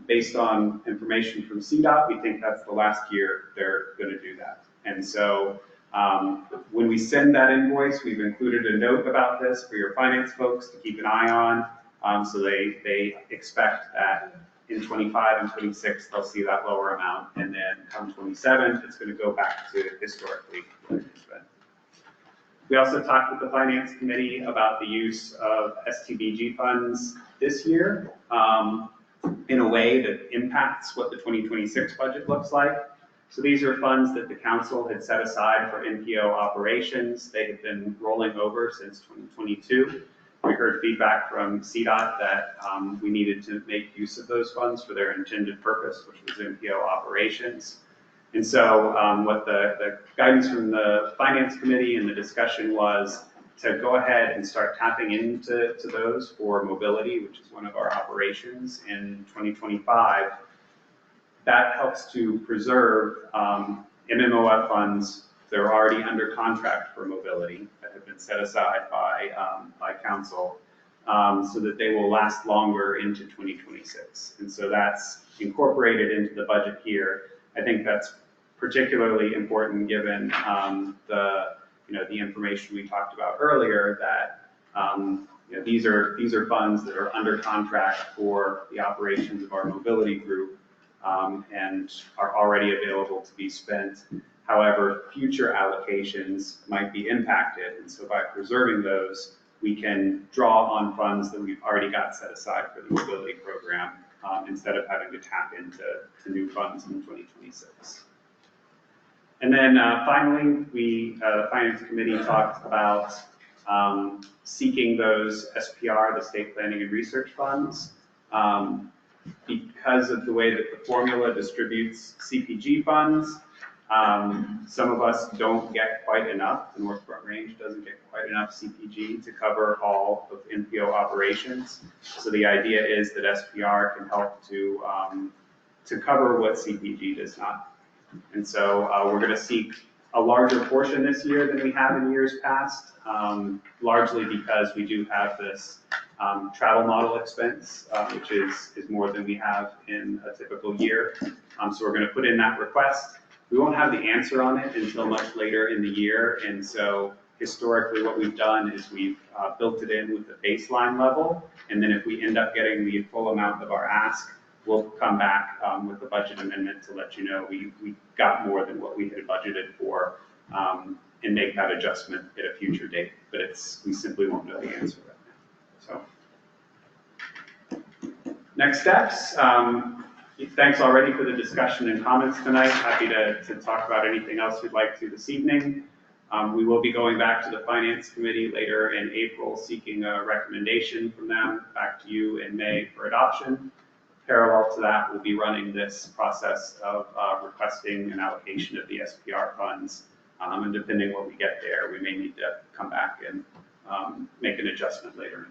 based on information from CDOT, we think that's the last year they're going to do that. And so when we send that invoice, we've included a note about this for your finance folks to keep an eye on. So they expect that in 25 and 26, they'll see that lower amount. And then come 27, it's going to go back to historically what it's been. We also talked with the Finance Committee about the use of STBG funds this year in a way that impacts what the 2026 budget looks like. So these are funds that the council had set aside for NPO operations. They had been rolling over since 2022. We heard feedback from CDOT that we needed to make use of those funds for their intended purpose, which was NPO operations. And so what the guidance from the Finance Committee and the discussion was to go ahead and start tapping into those for mobility, which is one of our operations in 2025. That helps to preserve MMOF funds that are already under contract for mobility that have been set aside by council so that they will last longer into 2026. And so that's incorporated into the budget here. I think that's particularly important given the information we talked about earlier that these are funds that are under contract for the operations of our mobility group and are already available to be spent. However, future allocations might be impacted, and so by preserving those, we can draw on funds that we've already got set aside for the mobility program instead of having to tap into new funds in 2026. And then finally, the Finance Committee talked about seeking those SPR, the State Planning and Research Funds. Because of the way that the formula distributes CPG funds, some of us don't get quite enough. The North Front Range doesn't get quite enough CPG to cover all of NPO operations. So the idea is that SPR can help to cover what CPG does not. And so we're going to seek a larger portion this year than we have in years past, largely because we do have this travel model expense, which is more than we have in a typical year. So we're going to put in that request. We won't have the answer on it until much later in the year. And so historically what we've done is we've built it in with the baseline level. And then if we end up getting the full amount of our ask, we'll come back with the budget amendment to let you know we got more than what we had budgeted for and make that adjustment at a future date. But we simply won't know the answer right now. So next steps. Thanks already for the discussion and comments tonight. Happy to talk about anything else you'd like to this evening. We will be going back to the Finance Committee later in April, seeking a recommendation from them back to you in May for adoption. Parallel to that, we'll be running this process of requesting an allocation of the SPR funds. And depending what we get there, we may need to come back and make an adjustment later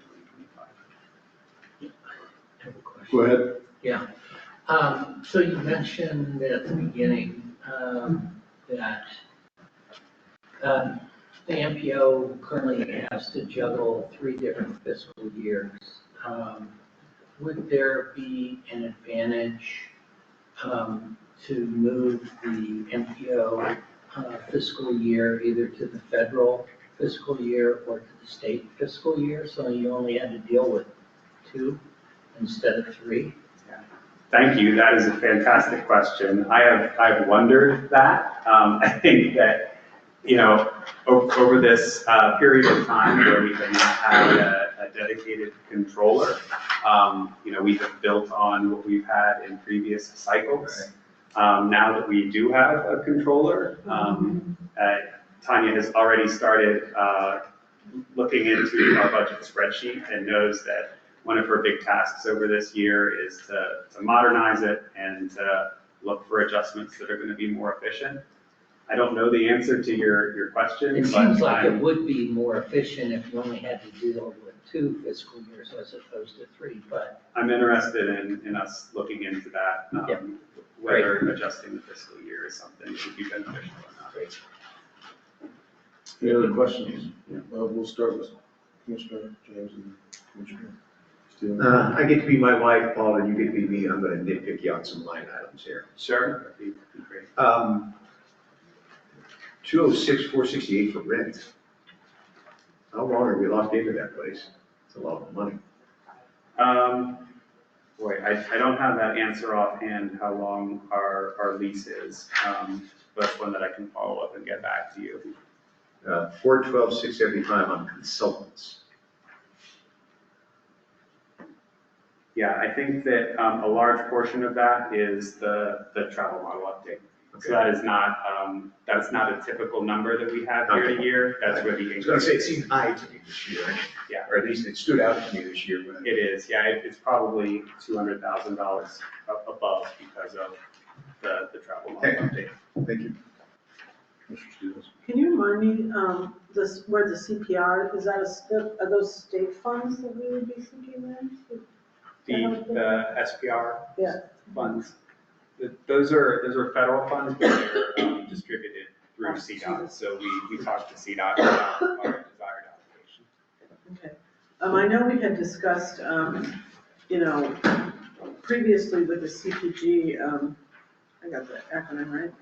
in 2025. Go ahead. Yeah. So you mentioned at the beginning that the MPO currently has to juggle 3 different fiscal years. Would there be an advantage to move the MPO fiscal year either to the federal fiscal year or to the state fiscal year, so you only had to deal with 2 instead of 3? Thank you. That is a fantastic question. I've wondered that. I think that, over this period of time where we have not had a dedicated controller. We have built on what we've had in previous cycles. Now that we do have a controller, Tanya has already started looking into our budget spreadsheet and knows that one of her big tasks over this year is to modernize it and look for adjustments that are going to be more efficient. I don't know the answer to your question. It seems like it would be more efficient if you only had to deal with 2 fiscal years as opposed to 3, but. I'm interested in us looking into that, whether adjusting the fiscal year is something that would be beneficial or not. Any other questions? We'll start with Commissioner James and Commissioner Steele. I get to be my wife, Paul, and you get to be me. I'm going to nitpick you on some line items here. Sure, that'd be great. 206,468 for rent. How long are we locked into that place? It's a lot of money. Boy, I don't have that answer offhand, how long our lease is. But it's one that I can follow up and get back to you. 412,675 on consultants. Yeah, I think that a large portion of that is the travel model update. Okay. So that's not a typical number that we have year to year. That's where the I was going increase to say, it is. seemed high to me this year. Yeah. Or at least it stood out to me this year. But It is, yeah, it's probably $200,000 above because of the travel model update. Thank you. Mr. Stevens. Can you remind me, where the CPR, are those state funds that we would be seeking then? The SPR Yeah. funds, those are federal funds, but they're distributed through CDOT. So we talked to CDOT about our desired allocation. Okay. I know we had discussed, previously with the CPG, I got the acronym right,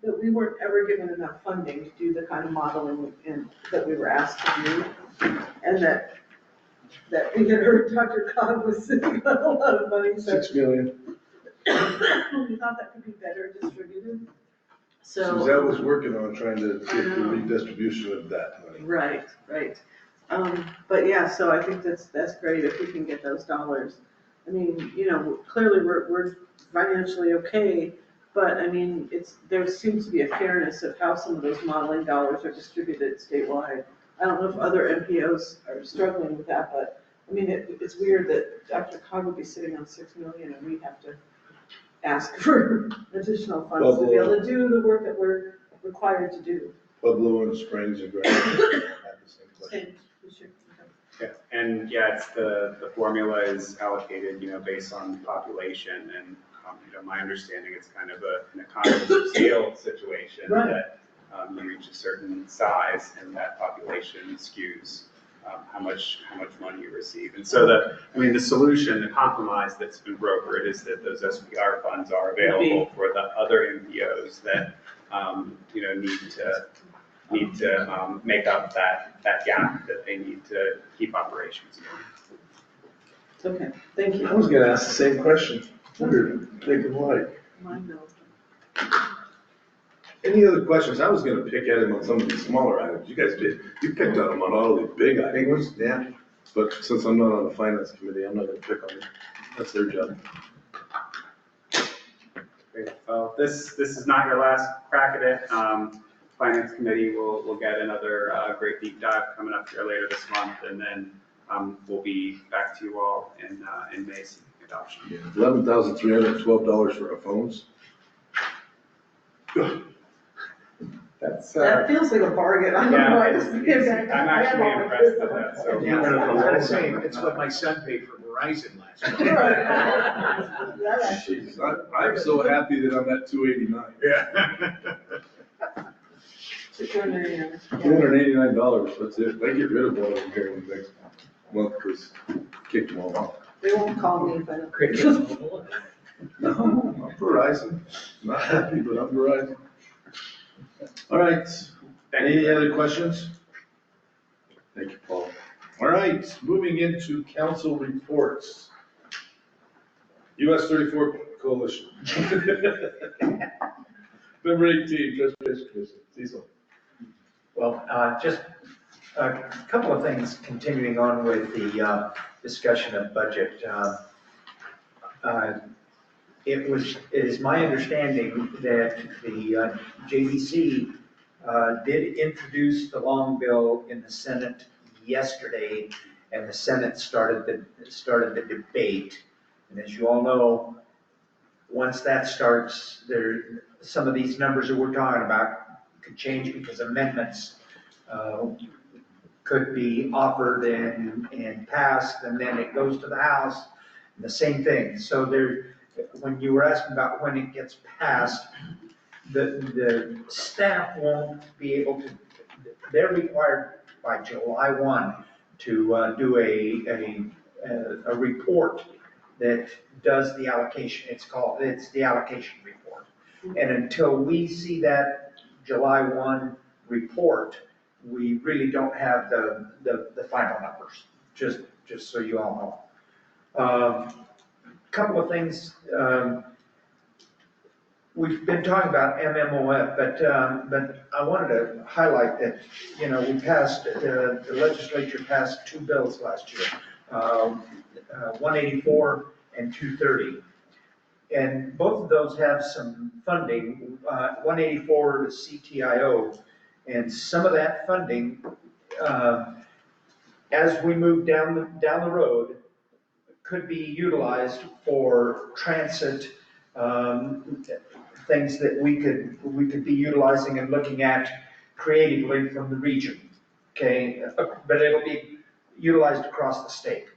that we weren't ever given enough funding to do the kind of modeling that we were asked to do. And that we had heard Dr. Cog was sitting on a lot of money, so. $6 million. We thought that could be better distributed. So. Suzette was working on trying to get the redistribution of that money. Right. But yeah, so I think that's great if we can get those dollars. I mean, clearly we're financially okay, but I mean, there seems to be a fairness of how some of those modeling dollars are distributed statewide. I don't know if other MPOs are struggling with that, but I mean, it's weird that Dr. Cog would be sitting on $6 million and we have to ask for additional funds to be able to do the work that we're required to do. Pueblo and Springs and Grand have the same question. Yeah, and yeah, it's the formula is allocated, based on population, and my understanding it's kind of an economies of scale situation that you reach a certain size and that population skews how much money you receive. And so the solution, the compromise that's been brokered is that those SPR funds are available for the other MPOs that need to make up that gap that they need to keep operations going. Okay, thank you. I was gonna ask the same question. We're thinking alike. Mine no. Any other questions? I was gonna pick at him on some of the smaller items. You guys did. You picked at him on all the big items. Big ones, yeah. But since I'm not on the finance committee, I'm not gonna pick on them. That's their job. Great. Well, this is not your last crack at it. Finance committee will get another great deep dive coming up here later this month, and then we'll be back to you all in May seeking adoption. Yeah, $11,312 for our phones. That feels like a bargain. I don't know. I just feel like I'm actually impressed with that. So Yeah, I was gonna say, it's what my son paid for Verizon last year. Jeez, I'm so happy that I'm at 289. Yeah. $289, that's it. They get rid of one of them here in the next month because kicked them all off. They won't call me if I don't. No, I'm Verizon. Not happy, but I'm Verizon. All right, any other questions? Thank you, Paul. All right, moving into council reports. US 34 Coalition. Number 18, Transportation Commission, Cecil. Well, just A couple of things continuing on with the discussion of budget. It is my understanding that the JDC did introduce the long bill in the Senate yesterday, and the Senate started the debate. And as you all know, once that starts, some of these numbers that we're talking about could change because amendments could be offered and passed, and then it goes to the House, and the same thing. So when you were asking about when it gets passed, the staff won't be able to, they're required by July 1 to do a report that does the allocation. It's the allocation report. And until we see that July 1 report, we really don't have the final numbers, just so you all know. Couple of things, we've been talking about MMOF, but I wanted to highlight that, we passed, the legislature passed 2 bills last year, 184 and 230. And both of those have some funding, 184 to CTIO, and some of that funding, as we move down the road, could be utilized for transit, things that we could be utilizing and looking at creatively from the region, okay? But it'll be utilized across the state.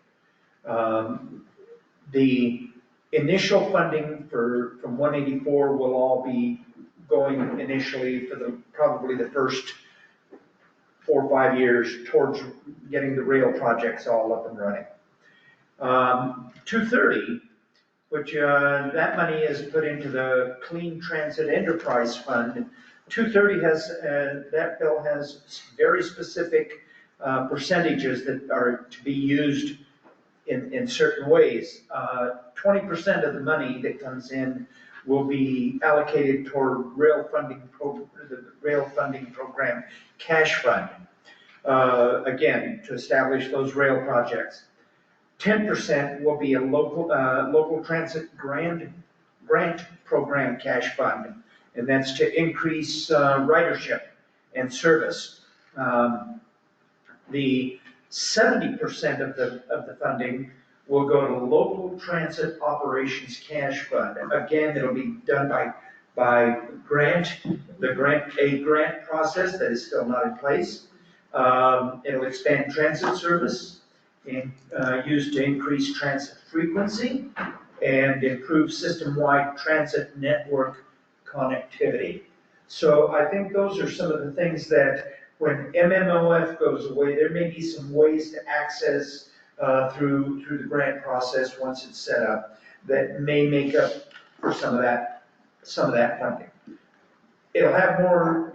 The initial funding from 184 will all be going initially for probably the first 4 or 5 years towards getting the rail projects all up and running. 230, which that money is put into the Clean Transit Enterprise Fund. 230 has, that bill has very specific percentages that are to be used in certain ways. 20% of the money that comes in will be allocated toward the Rail Funding Program Cash Fund. Again, to establish those rail projects. 10% will be a local transit grant program cash fund, and that's to increase ridership and service. The 70% of the funding will go to local transit operations cash fund. Again, it'll be done by a grant process that is still not in place. It'll expand transit service and used to increase transit frequency and improve system-wide transit network connectivity. So I think those are some of the things that when MMOF goes away, there may be some ways to access through the grant process once it's set up that may make up for some of that funding. It'll have more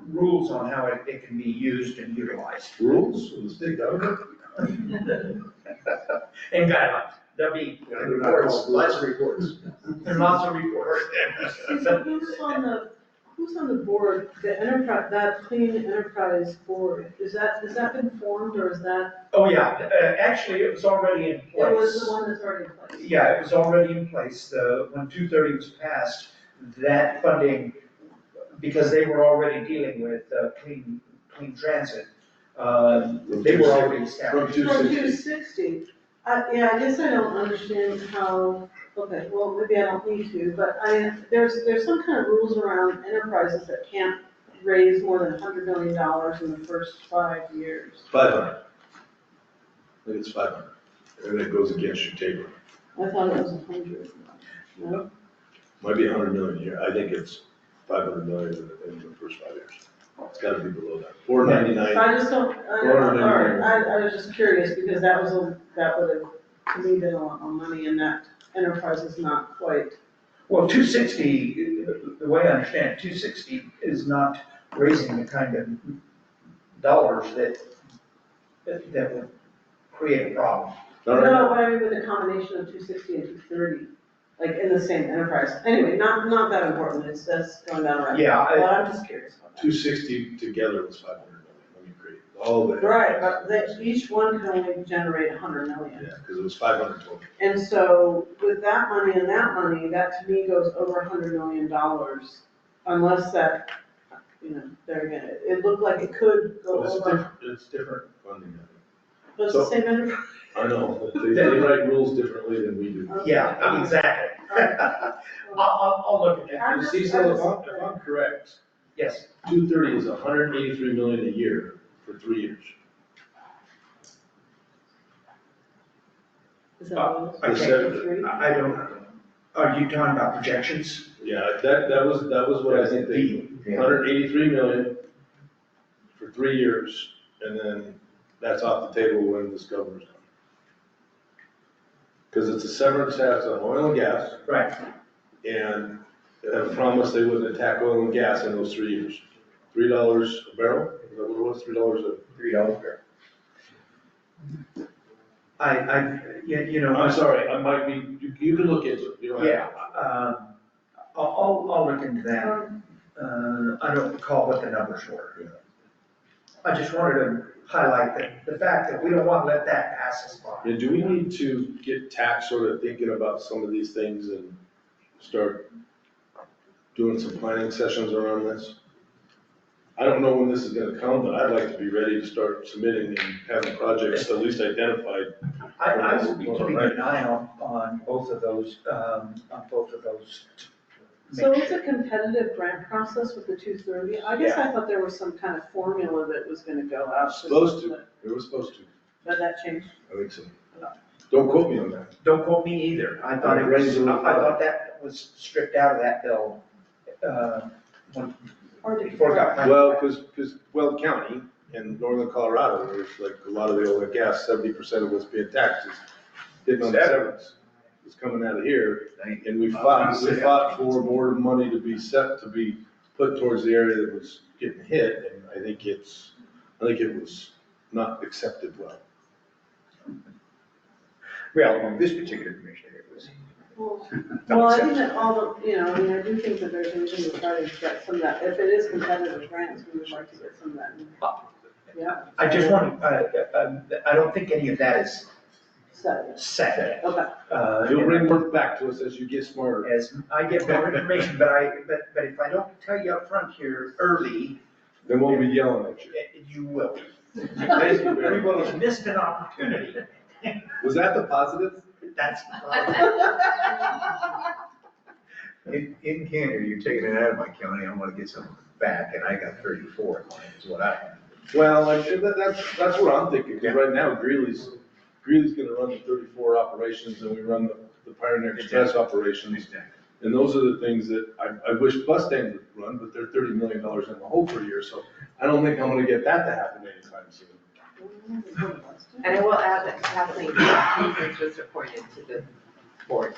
rules on how it can be used and utilized. Rules for the state government? And guidelines. There'll be reports, lots of reports. And lots of reports. Who's on the board, the enterprise, that Clean Enterprise Board? Is that been formed, or is that? Oh, yeah, actually, it was already in place. It was the one that's already in place. Yeah, it was already in place. When 230 was passed, that funding, because they were already dealing with clean transit, they were already established. From 260. Yeah, I guess I don't understand how, okay, well, maybe I don't need to, but there's some kind of rules around enterprises that can't raise more than $100 million in the first 5 years. 500. I think it's 500. And it goes against your table. I thought it was 100. No? Might be 100 million a year. I think it's 500 million in the first 5 years. It's gotta be below that. 499. I just don't, I was just curious because that would have, to me, been a lot more money, and that enterprise is not quite. Well, 260, the way I understand it, 260 is not raising the kind of dollars that would create a problem. No, but I mean with the combination of 260 and 230, like in the same enterprise. Anyway, not that important, that's going down right now. Yeah, But I'm just curious about that. 260 together was 500 million when you all the. Right, but each one can only generate 100 million. Yeah, because it was 500 total. And so with that money and that money, that to me goes over $100 million, unless that, there again, it looked like it could go over. It's different funding. But it's the same enterprise. I know, they write rules differently than we do. Yeah, exactly. I'll look at that. And Cecil, if I'm correct, Yes. 230 is 183 million a year for 3 years. Is that what I it is? can't- I don't, are you talking about projections? Yeah, that was what I think they, 183 million for 3 years, and then that's off the table when this governor's done. Because it's a severance tax on oil and gas, Right. and they have promised they wouldn't attack oil and gas in those 3 years. $3 a barrel, is that what it was, $3 a barrel? I'm sorry, I might be, you can look into it, you don't have to. Yeah, I'll look into that. I don't recall what the numbers were. I just wanted to highlight the fact that we don't want to let that pass us by. Yeah, do we need to get tax sort of thinking about some of these things and start doing some planning sessions around this? I don't know when this is gonna come, but I'd like to be ready to start submitting and having projects at least identified. I will be keeping an eye on both of those, So it's a competitive grant process with the 230? I guess I thought there was some kind of formula that was gonna go out. Supposed to, it was supposed to, But that changed? I think so. Don't quote me on that. Don't quote me either. I thought that was stripped out of that bill, before it got. Well, because Weld County in northern Colorado, where it's like a lot of the oil and gas, 70% of what's being taxed is hitting on the severance. It's coming out of here, and we fought for more money to be put towards the area that was getting hit, and I think it was not accepted well. Well, this particular commissioner, it was. Well, I think that all the, I do think that there's a reason to try to get some of that, if it is competitive grants, we would like to get some of that. Yeah. I just want, I don't think any of that is set. Okay. You'll bring work back to us as you get smarter. As I get more information, but if I don't tell you up front here early. Then we'll be yelling at you. You will. Thank you very We will have missed an opportunity. Was that the positive? That's. In Canada, you're taking it out of my county, I want to get some back, and I got 34 is what I have. Well, that's what I'm thinking, because right now Greeley's gonna run the 34 operations, and we run the Pioneer Express operations. And those are the things that I wish Mustang would run, but they're $30 million in the hole per year, so I don't think I'm gonna get that to happen anytime soon. And I will add that Kathleen Brackey was just appointed to the board.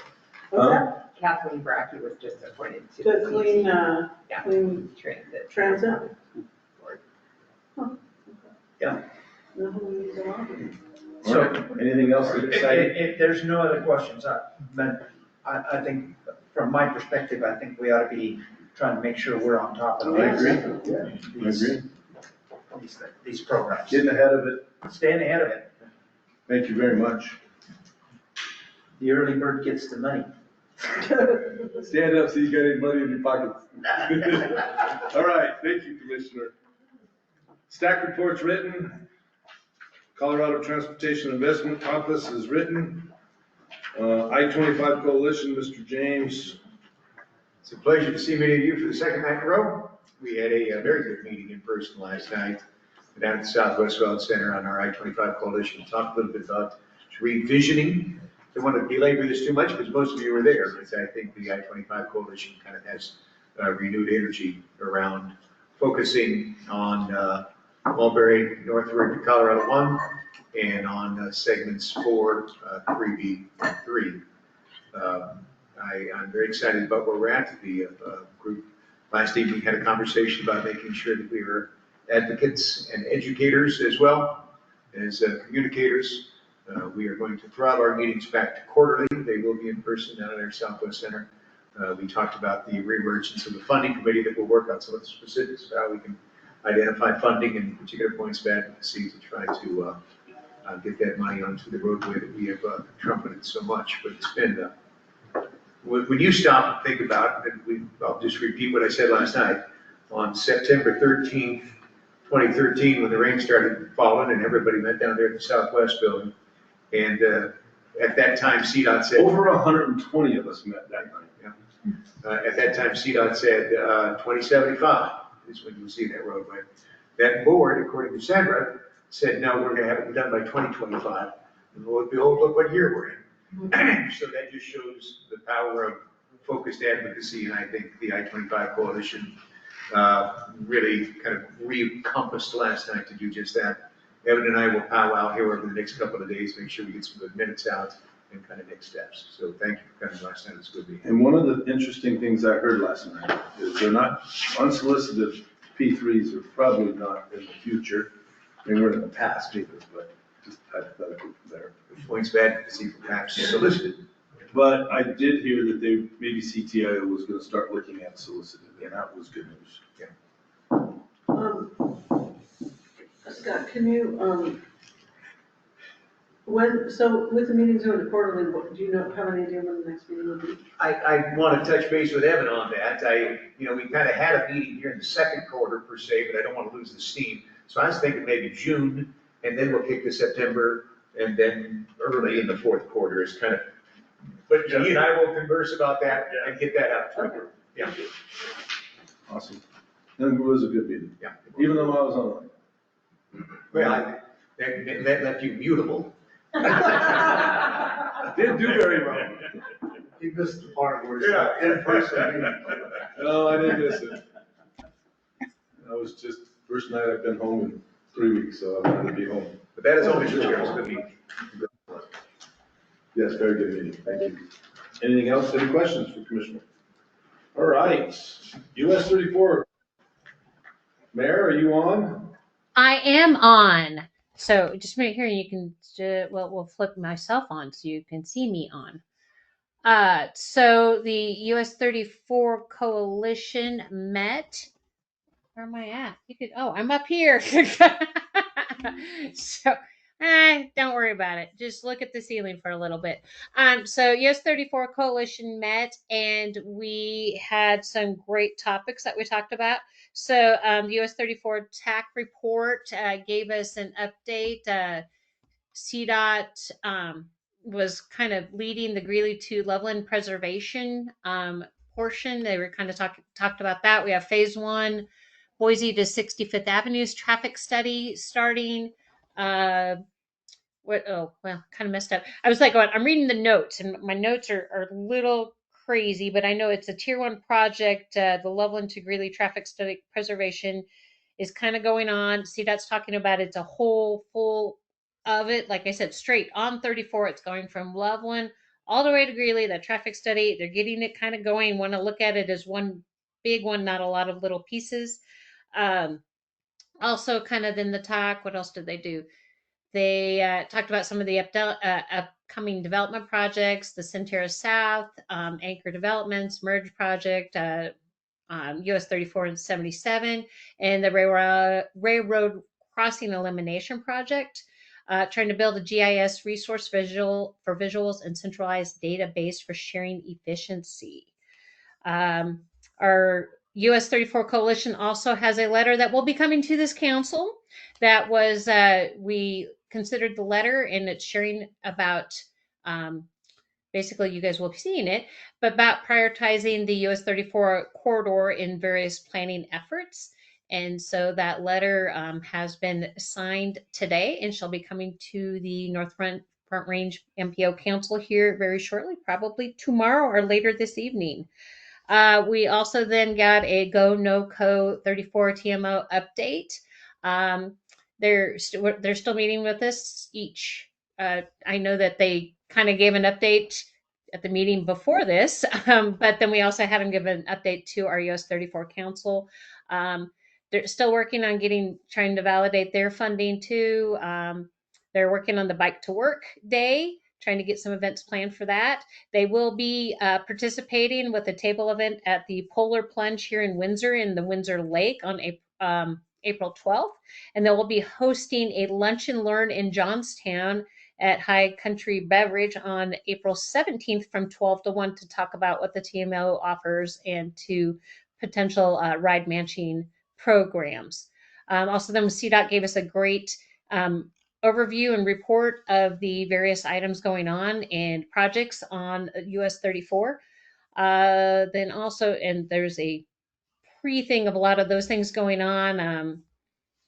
What's that? Kathleen Brackey was just appointed to To the clean, clean transit. Transit? Board. Yeah. No, we use a lot. So, anything else that's exciting? If there's no other questions, I think, from my perspective, I think we ought to be trying to make sure we're on top of I agree. these programs. Getting ahead of it. Staying ahead of it. Thank you very much. The early bird gets the money. Stand up so you got any money in your pockets. All right, thank you, Commissioner. Staff reports written. Colorado Transportation Investment Compass is written. I-25 Coalition, Mr. James. It's a pleasure to see many of you for the second night in a row. We had a very good meeting in person last night down at the Southwest Wellness Center on our I-25 Coalition. Talked a little bit about revisioning. I don't want to belabor this too much because most of you were there, but I think the I-25 Coalition kind of has renewed energy around focusing on Mulberry, northward to Colorado 1, and on segments 4, 3B, and 3. I'm very excited about where we're at. The group last evening had a conversation about making sure that we are advocates and educators as well as communicators. We are going to throttle our meetings back to quarterly. They will be in person down at our Southwest Center. We talked about the reemergence of the funding committee that will work on some of the specifics of how we can identify funding in particular points of advocacy to try to get that money onto the roadway that we have trumpeted so much. But it's been, when you stop and think about it, I'll just repeat what I said last night. On September 13th, 2013, when the rain started falling and everybody met down there at the Southwest building. And at that time, CDOT said. Over 120 of us met that night. Yeah. At that time, CDOT said 2075 is when you'll see that roadway. That board, according to Sandra, said, no, we're going to have it done by 2025. And lo and behold, look what year we're in. So that just shows the power of focused advocacy. And I think the I-25 Coalition really kind of re-encompassed last night to do just that. Evan and I will powwow here over the next couple of days, make sure we get some good minutes out and kind of next steps. So thank you for coming last night. It's good to be here. And one of the interesting things I heard last night is they're not unsolicited P3s are probably not in the future. I mean, we're in the past either, but just hypothetical there. Points of advocacy perhaps solicited. But I did hear that maybe CTIO was going to start looking at solicited, and that was good news. Yeah. Scott, can you, so with the meetings over the quarterly, do you have any idea when the next meeting will be? I want to touch base with Evan on that. We kind of had a meeting here in the second quarter per se, but I don't want to lose the steam. So I was thinking maybe June, and then we'll kick to September, and then early in the fourth quarter is kind of, but he and I will converse about that and get that out to you. Yeah. Awesome. And it was a good meeting. Yeah. Even though I was online. Well, that left you mutable. Didn't do very well. He missed the part where Yeah. in person. No, I didn't miss it. I was just, first night I've been home in 3 weeks, so I wanted to be home. But that is only true. It was a good meeting. Yes, very good meeting. Thank you. Anything else? Any questions for Commissioner? All right. US 34. Mayor, are you on? I am on. So just right here, you can, we'll flip myself on so you can see me on. So the US 34 coalition met. Where am I at? I'm up here. So, don't worry about it. Just look at the ceiling for a little bit. So US 34 coalition met and we had some great topics that we talked about. So the US 34 TAC report gave us an update. CDOT was kind of leading the Greeley to Loveland preservation portion. They were kind of talked about that. We have phase 1, Boise to 65th Avenue's traffic study starting. Kind of messed up. I was like, I'm reading the notes, and my notes are a little crazy, but I know it's a tier 1 project. The Loveland to Greeley traffic study preservation is kind of going on. CDOT's talking about it's a whole full of it. Like I said, straight on 34, it's going from Loveland all the way to Greeley, that traffic study. They're getting it kind of going. Want to look at it as one big one, not a lot of little pieces. Also kind of in the talk, what else did they do? They talked about some of the upcoming development projects, the Centera South, Anchor Developments, Merge Project, US 34 and 77, and the Railroad Crossing Elimination Project, trying to build a GIS resource for visuals and centralized database for sharing efficiency. Our US 34 coalition also has a letter that will be coming to this council. That was, we considered the letter, and it's sharing about, basically you guys will be seeing it, but about prioritizing the US 34 corridor in various planning efforts. And so that letter has been signed today and shall be coming to the North Front Range MPO Council here very shortly, probably tomorrow or later this evening. We also then got a Go No Co 34 TMO update. They're still meeting with us each. I know that they kind of gave an update at the meeting before this, but then we also had them give an update to our US 34 Council. They're still working on trying to validate their funding too. They're working on the Bike to Work Day, trying to get some events planned for that. They will be participating with a table event at the Polar Plunge here in Windsor, in the Windsor Lake on April 12th. And they will be hosting a lunch and learn in Johnstown at High Country Beverage on April 17th from 12 to 1 to talk about what the TMO offers and to potential ride matching programs. Also, then CDOT gave us a great overview and report of the various items going on and projects on US 34. Then also, and there's a pre-thing of a lot of those things going on,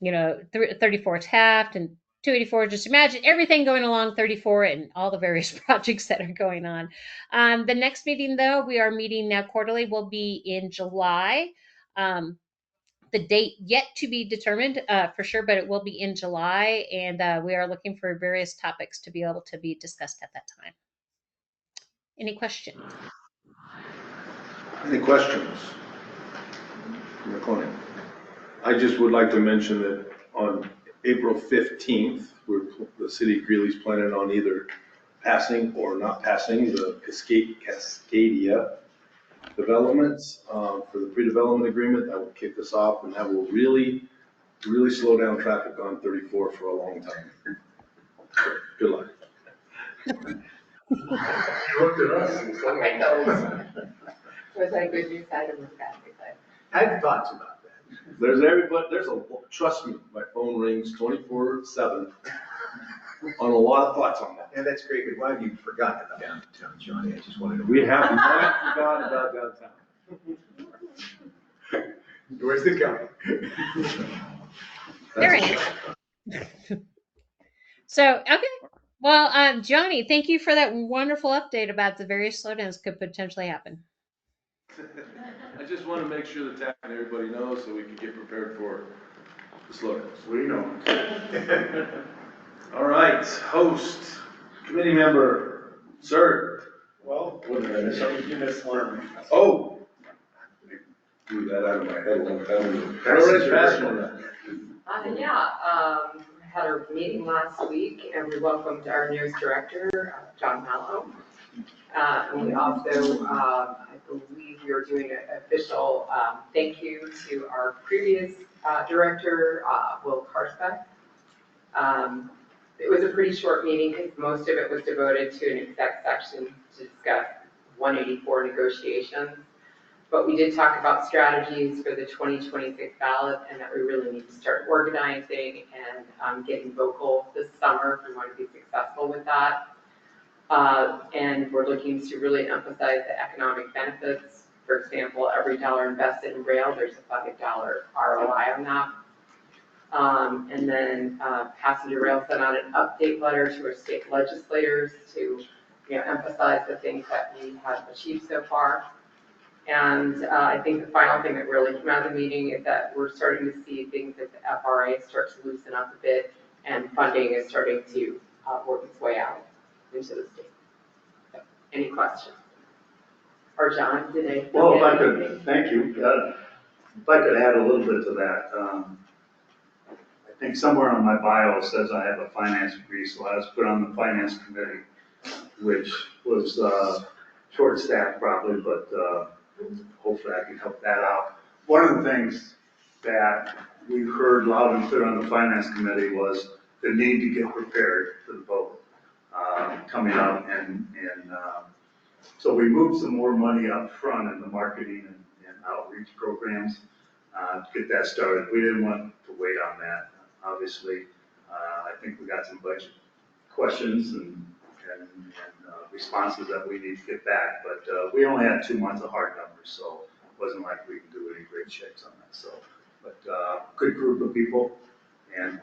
34 Taft and 284, just imagine everything going along 34 and all the various projects that are going on. The next meeting, though, we are meeting now quarterly, will be in July. The date yet to be determined for sure, but it will be in July, and we are looking for various topics to be able to be discussed at that time. Any questions? Any questions from the clinic? I just would like to mention that on April 15th, the city of Greeley's planning on either passing or not passing the Cascadia developments for the pre-development agreement. That will kick us off, and that will really slow down traffic on 34 for a long time. Good luck. You looked at us and said, I know. Was that good news item or bad news item? I had thoughts about that. Trust me, my phone rings 24/7 on a lot of thoughts on that. And that's great, but why have you forgotten about downtown, Johnny? I just wanted to. We have not forgotten about downtown. Where's the county? There it is. So, okay. Well, Johnny, thank you for that wonderful update about the various slowdowns could potentially happen. I just want to make sure the TAC and everybody knows so we can get prepared for the slowdowns. We know. All right, host, committee member, sir. Well, you missed one. Oh. Blew that out of my head a long time ago. Already passed on that. Had our meeting last week and we welcomed our newest director, John Mallow. And we also, I believe we are doing an official thank you to our previous director, Will Karsbeck. It was a pretty short meeting because most of it was devoted to an exec section to discuss 184 negotiations. But we did talk about strategies for the 2026 ballot and that we really need to start organizing and getting vocal this summer if we want to be successful with that. And we're looking to really emphasize the economic benefits. For example, every dollar invested in rail, there's a $5 ROI on that. And then Passenger Rail sent out an update letter to our state legislators to emphasize the things that we have achieved so far. And I think the final thing that really came out of the meeting is that we're starting to see things at the FRA start to loosen up a bit, and funding is starting to work its way out into the state. So, any questions? Or John, did I? Well, if I could, thank you. If I could add a little bit to that. I think somewhere on my bio it says I have a finance degree, so I was put on the finance committee, which was short-staffed probably, but hopefully I can help that out. One of the things that we heard loud and clear on the finance committee was the need to get prepared for the vote coming up, and so we moved some more money up front in the marketing and outreach programs to get that started. We didn't want to wait on that. Obviously, I think we got some budget questions and responses that we need to get back, but we only had 2 months of hard numbers, so it wasn't like we can do any great checks on that. So, but good group of people, and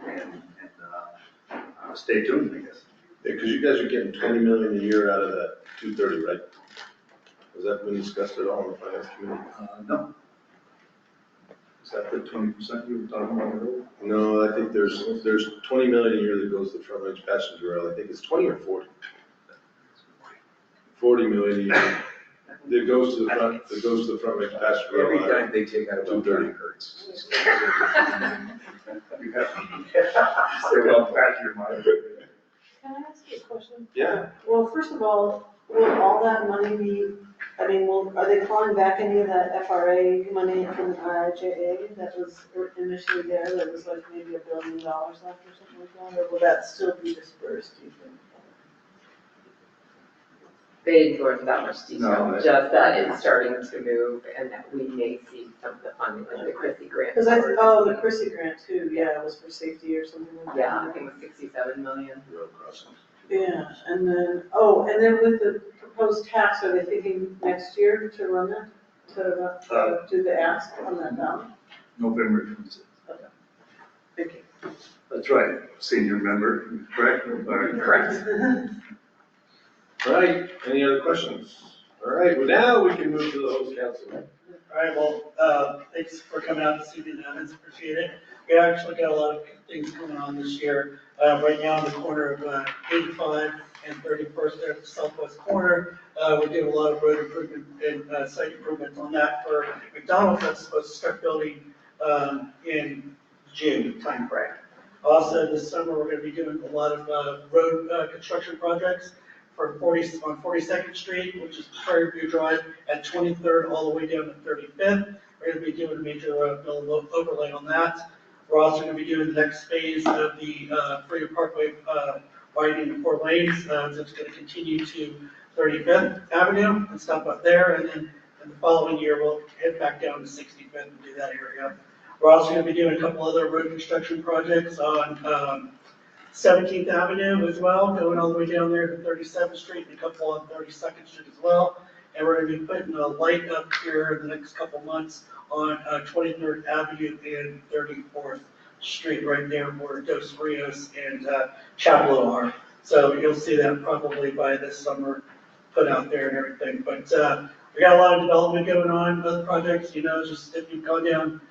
stay tuned, I guess. Yeah, because you guys are getting 20 million a year out of that 230, right? Has that been discussed at all in the finance committee? No. Is that the 20% you were talking about earlier? No, I think there's 20 million a year that goes to front range passenger rail. I think it's 20 or 40. 40 million a year that goes to the front range passenger rail. Every time they take out about 30 hertz. You have to stay well back your mind. Can I ask you a question? Yeah. Well, first of all, will all that money be, I mean, are they clawing back any of that FRA money from IIJA that was initially there, that was like maybe $1 billion left or something like that, or will that still be dispersed, do you think? They didn't go into that much detail, No, just that it's starting to move and that we may see some of the funding, like the Chrissy grant. Because the Chrissy grant too, yeah, it was for safety or something like that. Yeah, I think it was 67 million. Yeah, and then with the proposed tax, are they thinking next year to run that, to do the ask on that ballot? November 26th. Okay. Thank you. That's right, senior member, correct? Correct. All right, any other questions? All right, well, now we can move to the host council. All right, well, thanks for coming out this evening, Evans, appreciate it. We actually got a lot of things going on this year. Right now on the corner of 85 and 31st there at the southwest corner, we're doing a lot of road improvement and site improvements on that for McDonald's that's supposed to start building in June timeframe. Also this summer, we're gonna be doing a lot of road construction projects on 42nd Street, which is Prairie View Drive, at 23rd all the way down to 35th. We're gonna be doing a major mill overlay on that. We're also gonna be doing the next phase of the Freedom Parkway widening to 4 lanes. So it's gonna continue to 35th Avenue and stop up there, and then in the following year, we'll head back down to 65th and do that area. We're also gonna be doing a couple other road construction projects on 17th Avenue as well, going all the way down there to 37th Street, and a couple on 32nd Street as well. And we're gonna be putting a light up here in the next couple months on 23rd Avenue and 34th Street, right there where Dos Rios and Chapel are. So you'll see that probably by this summer, put out there and everything. But we got a lot of development going on, other projects, just if you've gone down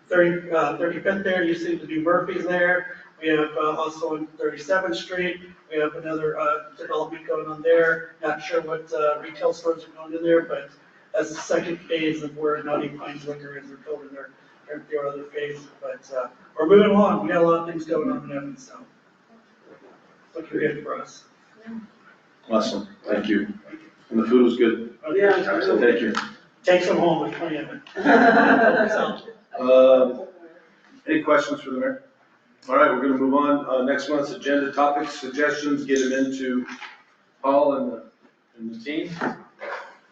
35th there, you see the new Murphy's there. We have also on 37th Street, we have another development going on there. Not sure what retail stores are going in there, but that's the second phase of where Naughty Pines Liquor is. They're building their other phase. But we're moving along. We got a lot of things going on in Evans, so looking good for us. Awesome, thank you. And the food was good. Yeah, So thank you. take some home with plenty of it. Any questions for the mayor? All right, we're gonna move on. Next month's agenda topics, suggestions, get them into Paul and the team.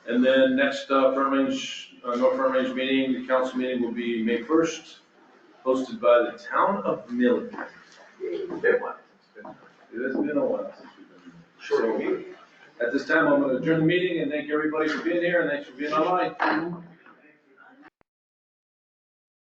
And then next North Front Range meeting, the council meeting will be May 1st, hosted by the town of Millen. It has been a while since we've been. So, at this time, I'm gonna adjourn the meeting and thank everybody for being here and thanks for being online.